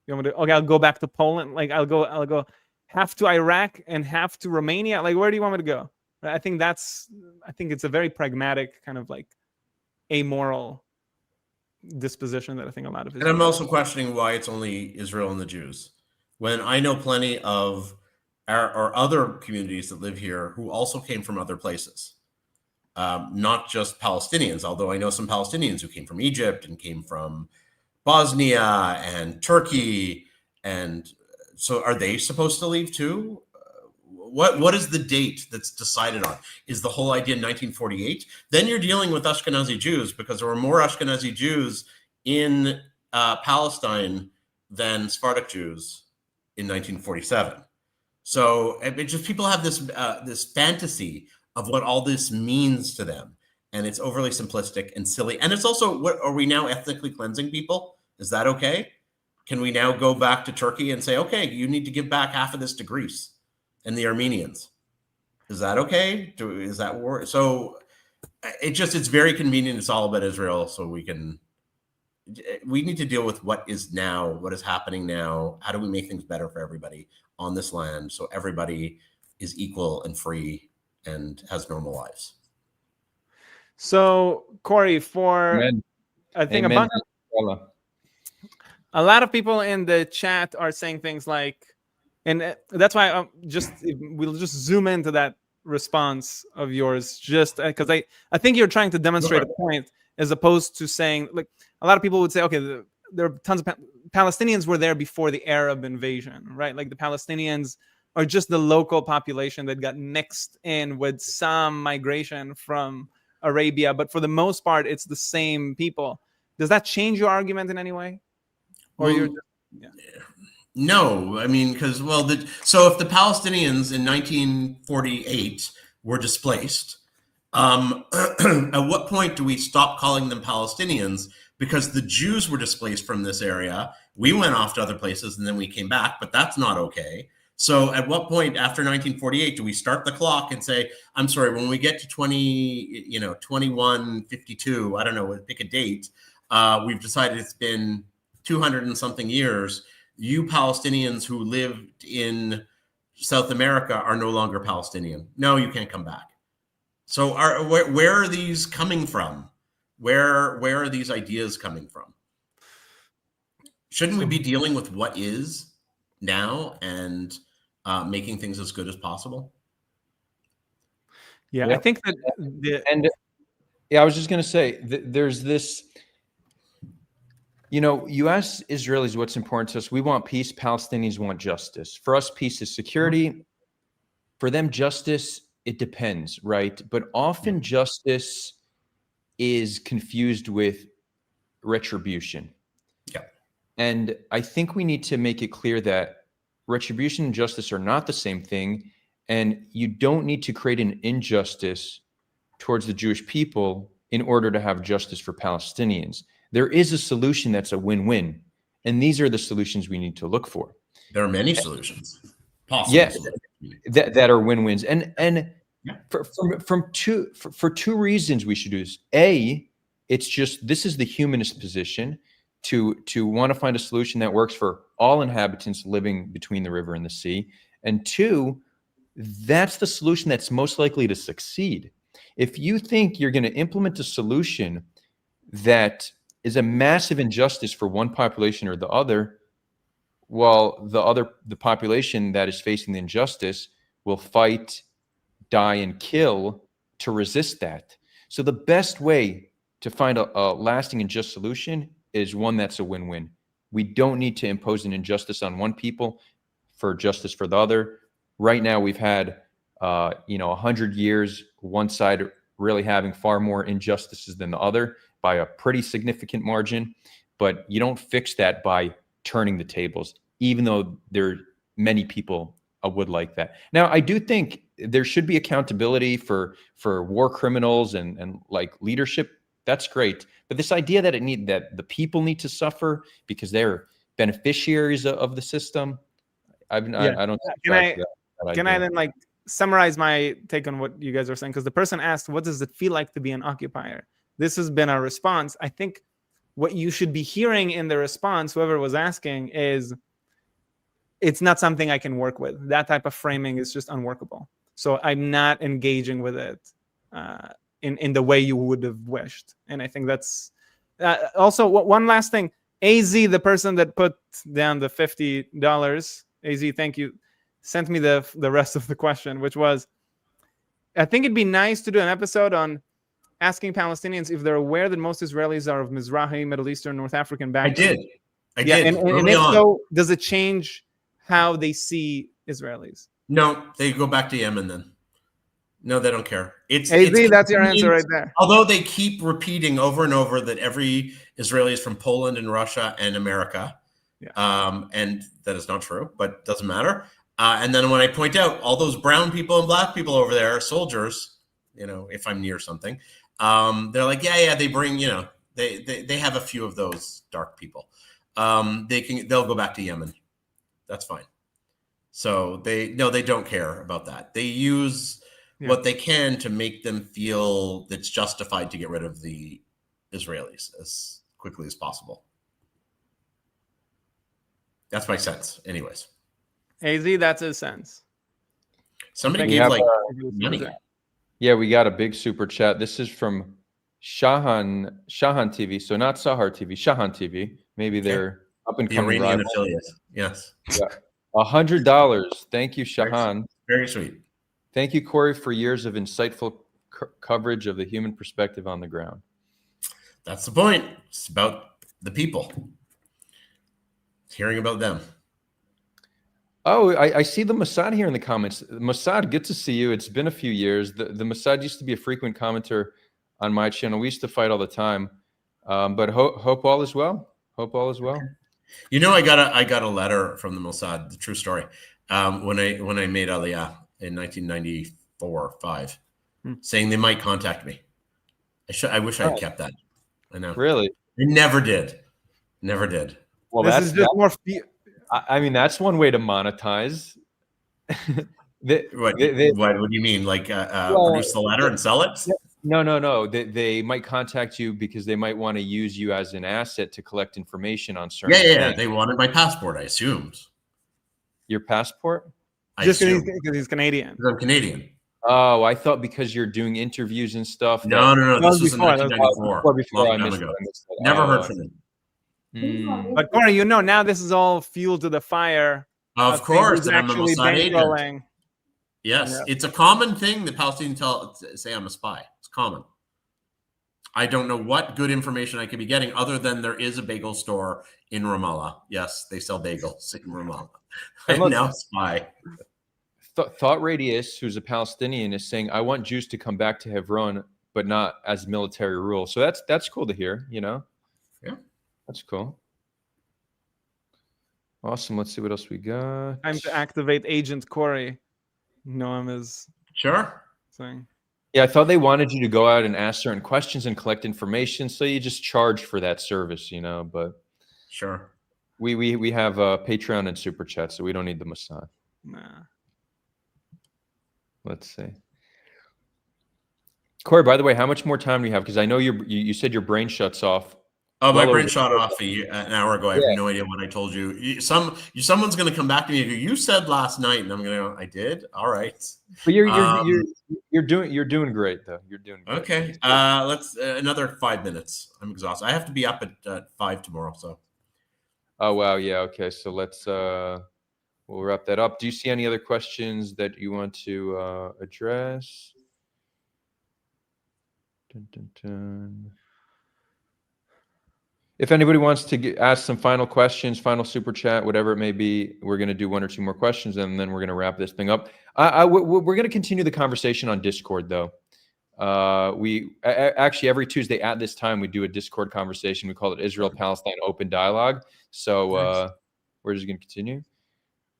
C: You want me to? Okay, I'll go back to Poland. Like, I'll go half to Iraq and half to Romania. Like, where do you want me to go?" I think it's a very pragmatic kind of like amoral disposition that I think a lot of.
B: And I'm also questioning why it's only Israel and the Jews, when I know plenty of our other communities that live here who also came from other places. Not just Palestinians, although I know some Palestinians who came from Egypt and came from Bosnia and Turkey. And so are they supposed to leave too? What is the date that's decided on? Is the whole idea 1948? Then you're dealing with Ashkenazi Jews, because there were more Ashkenazi Jews in Palestine than Sephardic Jews in 1947. So it just, people have this fantasy of what all this means to them, and it's overly simplistic and silly. And it's also, what are we now ethnically cleansing people? Is that okay? Can we now go back to Turkey and say, okay, you need to give back half of this to Greece and the Armenians? Is that okay? Is that war? So it's very convenient. It's all about Israel. So we need to deal with what is now, what is happening now. How do we make things better for everybody on this land, so everybody is equal and free and has normal lives?
C: So, Corey, I think a lot of people in the chat are saying things like, and that's why we'll just zoom into that response of yours, just because I think you're trying to demonstrate a point, as opposed to saying, like, a lot of people would say, okay, there are tons of Palestinians were there before the Arab invasion, right? Like, the Palestinians are just the local population that got mixed in with some migration from Arabia, but for the most part, it's the same people. Does that change your argument in any way? Or
B: No, I mean, because, so if the Palestinians in 1948 were displaced, at what point do we stop calling them Palestinians? Because the Jews were displaced from this area. We went off to other places and then we came back, but that's not okay. So at what point after 1948 do we start the clock and say, I'm sorry, when we get to 2152, I don't know, pick a date, we've decided it's been 200 and something years. You Palestinians who lived in South America are no longer Palestinian. No, you can't come back. So where are these coming from? Where are these ideas coming from? Shouldn't we be dealing with what is now and making things as good as possible?
C: Yeah, I think that
A: I was just going to say there's this, you ask Israelis what's important to us. We want peace. Palestinians want justice. For us, peace is security. For them, justice, it depends, right? But often justice is confused with retribution.
B: Yeah.
A: And I think we need to make it clear that retribution and justice are not the same thing. And you don't need to create an injustice towards the Jewish people in order to have justice for Palestinians. There is a solution that's a win-win. And these are the solutions we need to look for.
B: There are many solutions possible.
A: Yeah, that are win-wins. And for two reasons we should do this. A, it's just, this is the humanist position to want to find a solution that works for all inhabitants living between the river and the sea. And two, that's the solution that's most likely to succeed. If you think you're going to implement a solution that is a massive injustice for one population or the other, well, the population that is facing the injustice will fight, die, and kill to resist that. So the best way to find a lasting and just solution is one that's a win-win. We don't need to impose an injustice on one people for justice for the other. Right now, we've had 100 years, one side really having far more injustices than the other by a pretty significant margin. But you don't fix that by turning the tables, even though many people would like that. Now, I do think there should be accountability for war criminals and like leadership. That's great. But this idea that that the people need to suffer because they're beneficiaries of the system, I don't.
C: Can I then like summarize my take on what you guys are saying? Because the person asked, what does it feel like to be an occupier? This has been our response. I think what you should be hearing in the response, whoever was asking, is it's not something I can work with. That type of framing is just unworkable. So I'm not engaging with it in the way you would have wished. And I think that's also one last thing. AZ, the person that put down the $50, AZ, thank you, sent me the rest of the question, which was, I think it'd be nice to do an episode on asking Palestinians if they're aware that most Israelis are of Mizrahi, Middle Eastern, North African background.
B: I did.
C: And if so, does it change how they see Israelis?
B: No, they go back to Yemen then. No, they don't care.
C: That's your answer right there.
B: Although they keep repeating over and over that every Israeli is from Poland and Russia and America. Yeah. And that is not true, but doesn't matter. And then when I point out all those brown people and black people over there are soldiers, if I'm near something, they're like, yeah, they bring, they have a few of those dark people. They'll go back to Yemen. That's fine. So they don't care about that. They use what they can to make them feel it's justified to get rid of the Israelis as quickly as possible. That's my sense, anyways.
A: AZ,
C: that's his sense.
B: Somebody gave money.
A: Yeah, we got a big super chat. This is from Shahan TV. So not Sahar TV, Shahan TV. Maybe they're up and coming.
B: Iranian affiliate. Yes.
A: Yeah. $100. Thank you, Shahan.
B: Very sweet.
A: Thank you, Corey, for years of insightful coverage of the human perspective on the ground.
B: That's the point. It's about the people. It's hearing about them.
A: Oh, I see the Mossad here in the comments. Mossad, good to see you. It's been a few years. The Mossad used to be a frequent commenter on my channel. We used to fight all the time. But hope all is well. Hope all is well.
B: I got a letter from the Mossad, the true story. When I made Aliyah in 1994-5, saying they might contact me. I wish I had kept that. I know.
A: Really?
B: They never did. Never did.
A: Well,
C: this is just more.
A: I mean, that's one way to monetize.
B: What do you mean? Like produce the letter and sell it?
A: No. They might contact you because they might want to use you as an asset to collect information on certain things.
B: They wanted my passport, I assumed.
A: Your passport?
C: Just because he's Canadian.
B: Because I'm Canadian.
A: Oh, I thought because you're doing interviews and stuff.
B: No. This was in 1994.
A: Before
B: long time ago. Never heard from him.
C: But Corey, now this is all fuel to the fire.
B: Of course,
C: I'm a Mossad agent.
B: Yes, it's a common thing that Palestinians say I'm a spy. It's common. I don't know what good information I could be getting other than there is a bagel store in Ramallah. Yes, they sell bagels in Ramallah. I'm now a spy.
A: Thought Radius, who's a Palestinian, is saying, I want Jews to come back to Hebron, but not as military rule. So that's cool to hear, Yeah. That's cool. Awesome. Let's see what else we got.
C: Time to activate Agent Corey. Noam is saying.
A: Yeah, I thought they wanted you to go out and ask certain questions and collect information, so you just charge for that service, but
B: sure.
A: We have Patreon and Super Chat, so we don't need the Mossad.
C: Nah.
A: Let's see. Corey, by the way, how much more time do you have? Because I know you said your brain shuts off.
B: Oh, my brain shut off an hour ago. I have no idea what I told you. Someone's going to come back to me and go, you said last night, and I'm going to go, I did? All right.
A: But you're doing great, though. You're doing great.
B: Okay. Let's another 5 minutes. I'm exhausted. I have to be up at 5 tomorrow. So.
A: Oh, wow. Yeah. Okay. So let's we'll wrap that up. Do you see any other questions that you want to address? Dun, dun, dun. If anybody wants to ask some final questions, final super chat, whatever it may be, we're going to do 1 or 2 more questions, and then we're going to wrap this thing up. We're going to continue the conversation on Discord, though. We actually every Tuesday at this time we do a Discord conversation. We call it Israel-Palestine Open Dialogue. So we're just going to continue.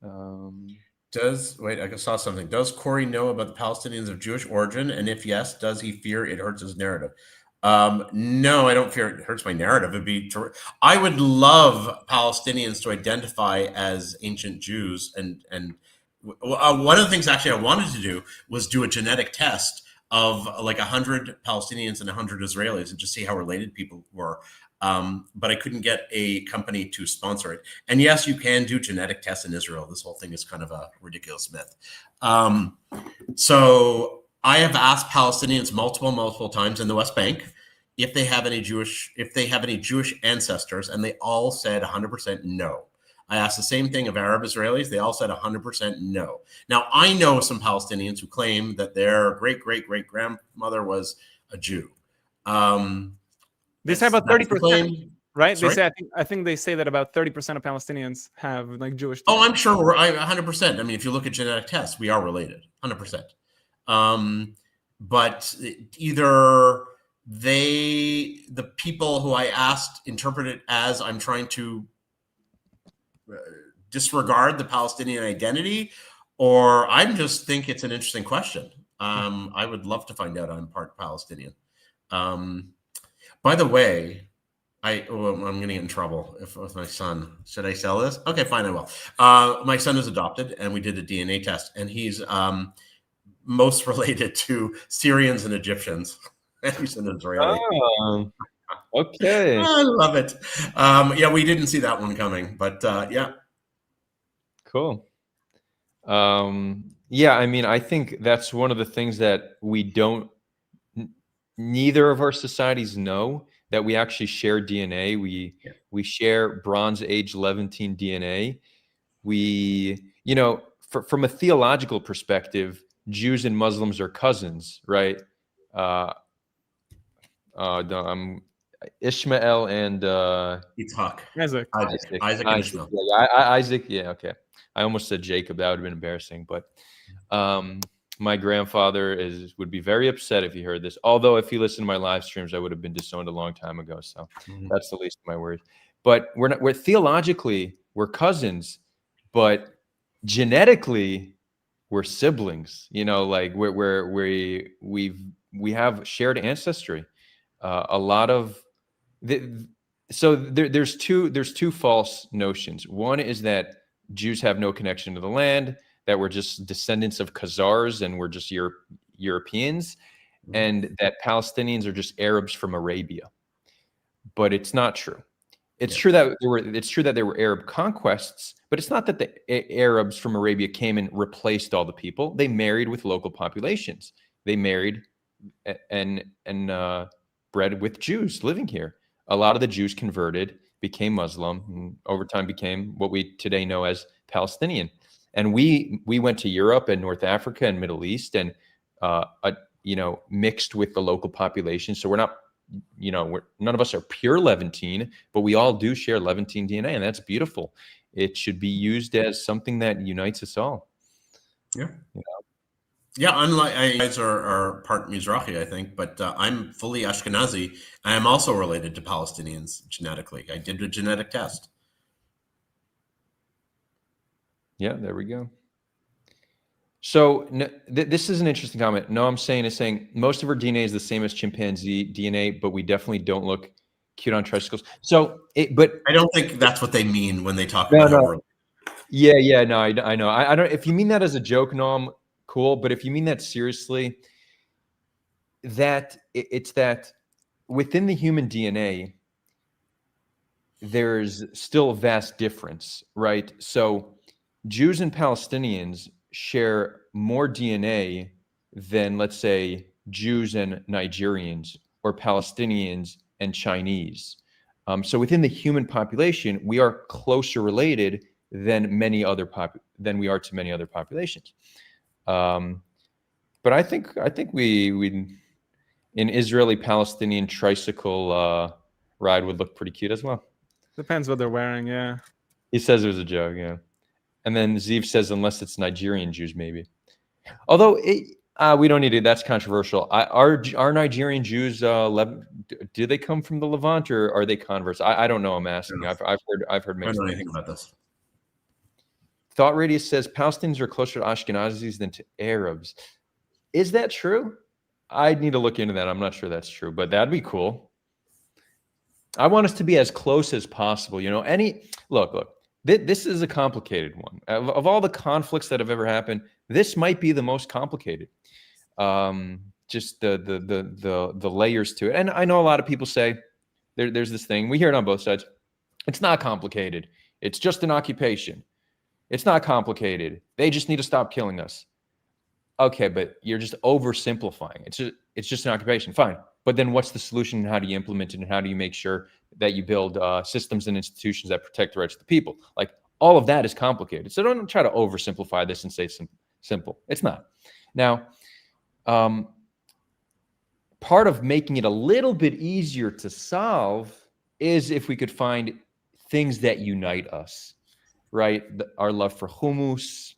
B: I saw something. Does Corey know about the Palestinians of Jewish origin? And if yes, does he fear it hurts his narrative? No, I don't fear it hurts my narrative. I would love Palestinians to identify as ancient Jews. And one of the things actually I wanted to do was do a genetic test of like 100 Palestinians and 100 Israelis and just see how related people were. But I couldn't get a company to sponsor it. And yes, you can do genetic tests in Israel. This whole thing is kind of a ridiculous myth. So I have asked Palestinians multiple times in the West Bank if they have any Jewish ancestors, and they all said 100% no. I asked the same thing of Arab Israelis. They all said 100% no. Now, I know some Palestinians who claim that their great-great-great-grandmother was a Jew.
C: They say about 30%, right?
B: Sorry?
C: They say I think they say that about 30% of Palestinians have like Jewish.
B: Oh, I'm sure we're 100%. I mean, if you look at genetic tests, we are related, 100%. But either the people who I asked interpret it as I'm trying to disregard the Palestinian identity, or I just think it's an interesting question. I would love to find out I'm part Palestinian. By the way, I'm going to get in trouble with my son. Should I sell this? Okay, fine, I will. My son is adopted, and we did a DNA test, and he's most related to Syrians and Egyptians. He's an Israeli.
A: Oh, okay.
B: I love it. We didn't see that one coming, but yeah.
A: Cool. I mean, I think that's one of the things that neither of our societies know, that we actually share DNA. We share Bronze Age Levantine DNA. From a theological perspective, Jews and Muslims are cousins, right? Ishmael and
B: Yitzhak.
C: Isaac
B: and Ishmael.
A: Isaac. Yeah, okay. I almost said Jacob. That would have been embarrassing, but my grandfather would be very upset if he heard this. Although if he listened to my live streams, I would have been disowned a long time ago. So that's the least of my worries. But we're theologically we're cousins, but genetically we're siblings. Like we have shared ancestry. A lot of there's two false notions. One is that Jews have no connection to the land. that we're just descendants of Khazars and we're just Europeans, and that Palestinians are just Arabs from Arabia. But it's not true. It's true that there were Arab conquests, but it's not that the Arabs from Arabia came and replaced all the people. They married with local populations. They married and bred with Jews living here. A lot of the Jews converted, became Muslim, and over time became what we today know as Palestinian. And we went to Europe and North Africa and Middle East and mixed with the local population. So we're not, none of us are pure Levantine, but we all do share Levantine DNA, and that's beautiful. It should be used as something that unites us all.
B: Yeah. Yeah, unlike you guys are part Mizrahi, I think, but I'm fully Ashkenazi. I am also related to Palestinians genetically. I did a genetic test.
A: Yeah, there we go. So this is an interesting comment. Noam is saying most of our DNA is the same as chimpanzee DNA, but we definitely don't look cute on tricycles. But
B: I don't think that's what they mean when they talk about
A: no. Yeah, no, I know. I don't. If you mean that as a joke, Noam, cool. But if you mean that seriously, it's that within the human DNA, there's still a vast difference, right? So Jews and Palestinians share more DNA than, let's say, Jews and Nigerians or Palestinians and Chinese. So within the human population, we are closer related than than we are to many other populations. But I think we an Israeli-Palestinian tricycle ride would look pretty cute as well.
C: Depends what they're wearing, yeah.
A: He says it was a joke, yeah. And then Zeev says, unless it's Nigerian Jews, maybe. Although we don't need it. That's controversial. Are Nigerian Jews, do they come from the Levant or are they converts? I don't know. I'm asking. I've heard mixed
B: I don't know
A: things.
B: anything about this.
A: Thought Radius says Palestinians are closer to Ashkenazis than to Arabs. Is that true? I need to look into that. I'm not sure that's true, but that'd be cool. I want us to be as close as possible. Look. This is a complicated one. Of all the conflicts that have ever happened, this might be the most complicated. Just the layers to it. And I know a lot of people say there's this thing. We hear it on both sides. It's not complicated. It's just an occupation. It's not complicated. They just need to stop killing us. Okay, but you're just oversimplifying. It's just an occupation. Fine. But then what's the solution and how do you implement it and how do you make sure that you build systems and institutions that protect the rights of the people? Like all of that is complicated. So don't try to oversimplify this and say simple. It's not. Now, part of making it a little bit easier to solve is if we could find things that unite us, right? Our love for hummus,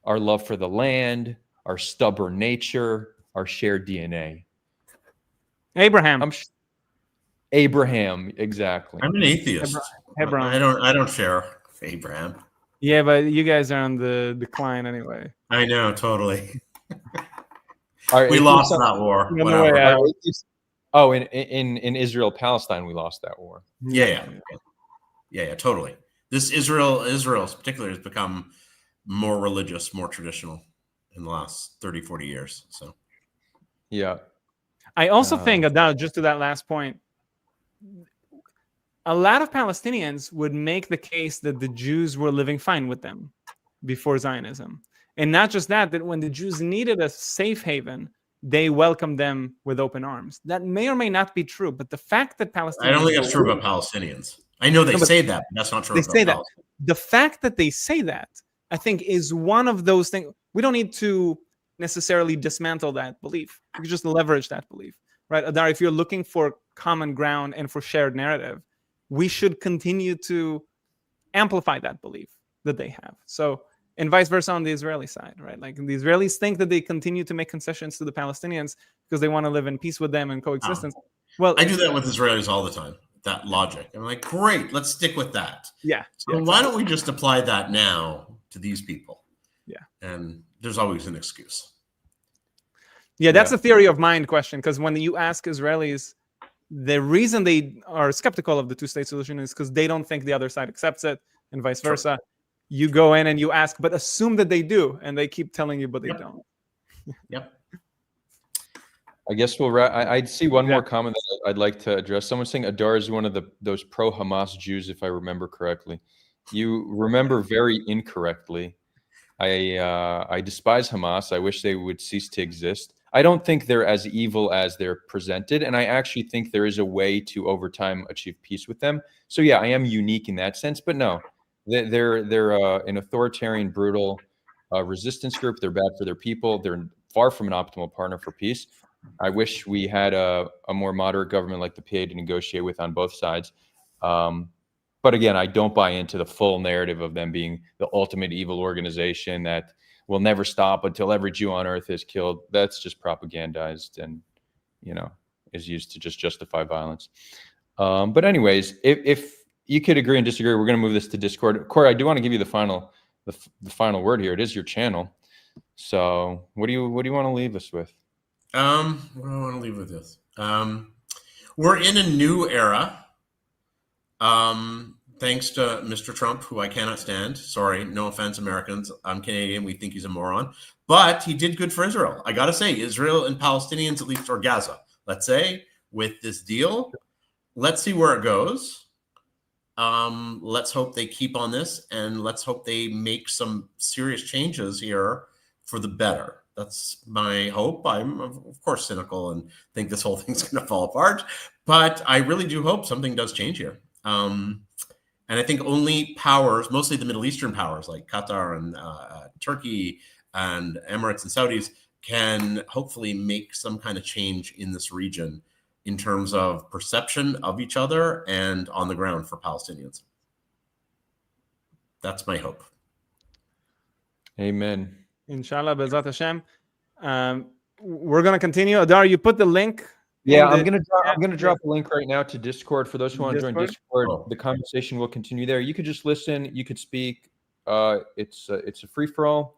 A: our love for the land, our stubborn nature, our shared DNA.
C: Abraham,
A: exactly.
B: I'm an atheist.
C: Abraham.
B: I don't share Abraham.
C: Yeah, but you guys are on the decline anyway.
B: I know, totally.
A: We
B: lost that war.
A: Oh, in Israel Palestine, we lost that war.
B: Yeah, totally. This Israel particularly has become more religious, more traditional in the last 30, 40 years. So
A: yeah.
C: I also think, just to that last point, a lot of Palestinians would make the case that the Jews were living fine with them before Zionism. And not just that when the Jews needed a safe haven, they welcomed them with open arms. That may or may not be true, but the fact that Palestinians...
B: I don't think that's true about Palestinians. I know they say that, but that's not true about Palestinians.
C: The fact that they say that, I think, is one of those things. We don't need to necessarily dismantle that belief. We can just leverage that belief, right? Adar, if you're looking for common ground and for shared narrative, we should continue to amplify that belief that they have. So, and vice versa on the Israeli side, right? Like the Israelis think that they continue to make concessions to the Palestinians because they want to live in peace with them and coexistence. Well,
B: I do that with Israelis all the time. That logic. I'm like, great, let's stick with that.
C: Yeah.
B: So why don't we just apply that now to these people?
C: Yeah.
B: And there's always an excuse.
C: Yeah, that's a theory of mind question, because when you ask Israelis, the reason they are skeptical of the two-state solution is because they don't think the other side accepts it, and vice versa. you go in and you ask, but assume that they do, and they keep telling you, but they don't.
B: Yep.
A: I guess I'd see one more comment that I'd like to address. Someone saying Adar is one of those pro-Hamas Jews, if I remember correctly. You remember very incorrectly. I despise Hamas. I wish they would cease to exist. I don't think they're as evil as they're presented, and I actually think there is a way to, over time, achieve peace with them. So yeah, I am unique in that sense, but no, they're an authoritarian, brutal resistance group. They're bad for their people. They're far from an optimal partner for peace. I wish we had a more moderate government like the PA to negotiate with on both sides. But again, I don't buy into the full narrative of them being the ultimate evil organization that will never stop until every Jew on earth is killed. That's just propagandized and, is used to just justify violence. But anyways, if you could agree and disagree, we're going to move this to Discord. Corey, I do want to give you the final word here. It is your channel. So what do you want to leave us with?
B: What do I want to leave with this? We're in a new era. Thanks to Mr. Trump, who I cannot stand. Sorry, no offense, Americans. I'm Canadian. We think he's a moron. But he did good for Israel. I got to say, Israel and Palestinians, at least, or Gaza, let's say, with this deal. Let's see where it goes. Let's hope they keep on this, and let's hope they make some serious changes here for the better. That's my hope. I'm, of course, cynical and think this whole thing's going to fall apart. But I really do hope something does change here. And I think only powers, mostly the Middle Eastern powers like Qatar and Turkey and Emirates and Saudis, can hopefully make some kind of change in this region in terms of perception of each other and on the ground for Palestinians. That's my hope.
A: Amen.
C: Inshallah, Bezat Hashem. We're going to continue. Adar, you put the link.
A: Yeah, I'm gonna drop a link right now to Discord for those who want to join Discord.
B: Oh.
A: The conversation will continue there. You could just listen. You could speak. It's a free for all.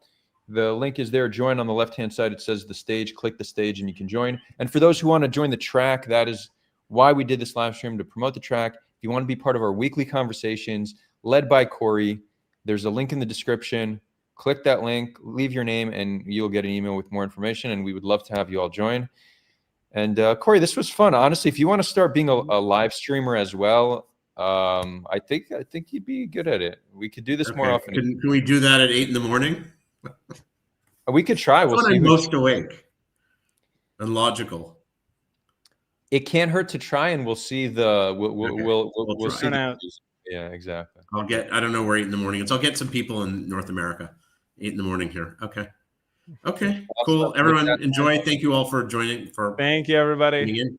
A: The link is there. Join on the left-hand side. It says the stage. Click the stage, and you can join. And for those who want to join the track, that is why we did this live stream, to promote the track. If you want to be part of our weekly conversations led by Corey, there's a link in the description. Click that link, leave your name, and you'll get an email with more information. And we would love to have you all join. And Corey, this was fun. Honestly, if you want to start being a live streamer as well, I think you'd be good at it. We could do this more often.
B: Can we do that at 8 in the morning?
A: We could try. We'll see.
B: I'm most awake and logical.
A: It can't hurt to try, and we'll see the. We'll see. Yeah, exactly.
B: I don't know where 8 in the morning is. I'll get some people in North America. 8 in the morning here. Okay. Okay, cool. Everyone enjoy. Thank you all for joining.
C: Thank you, everybody.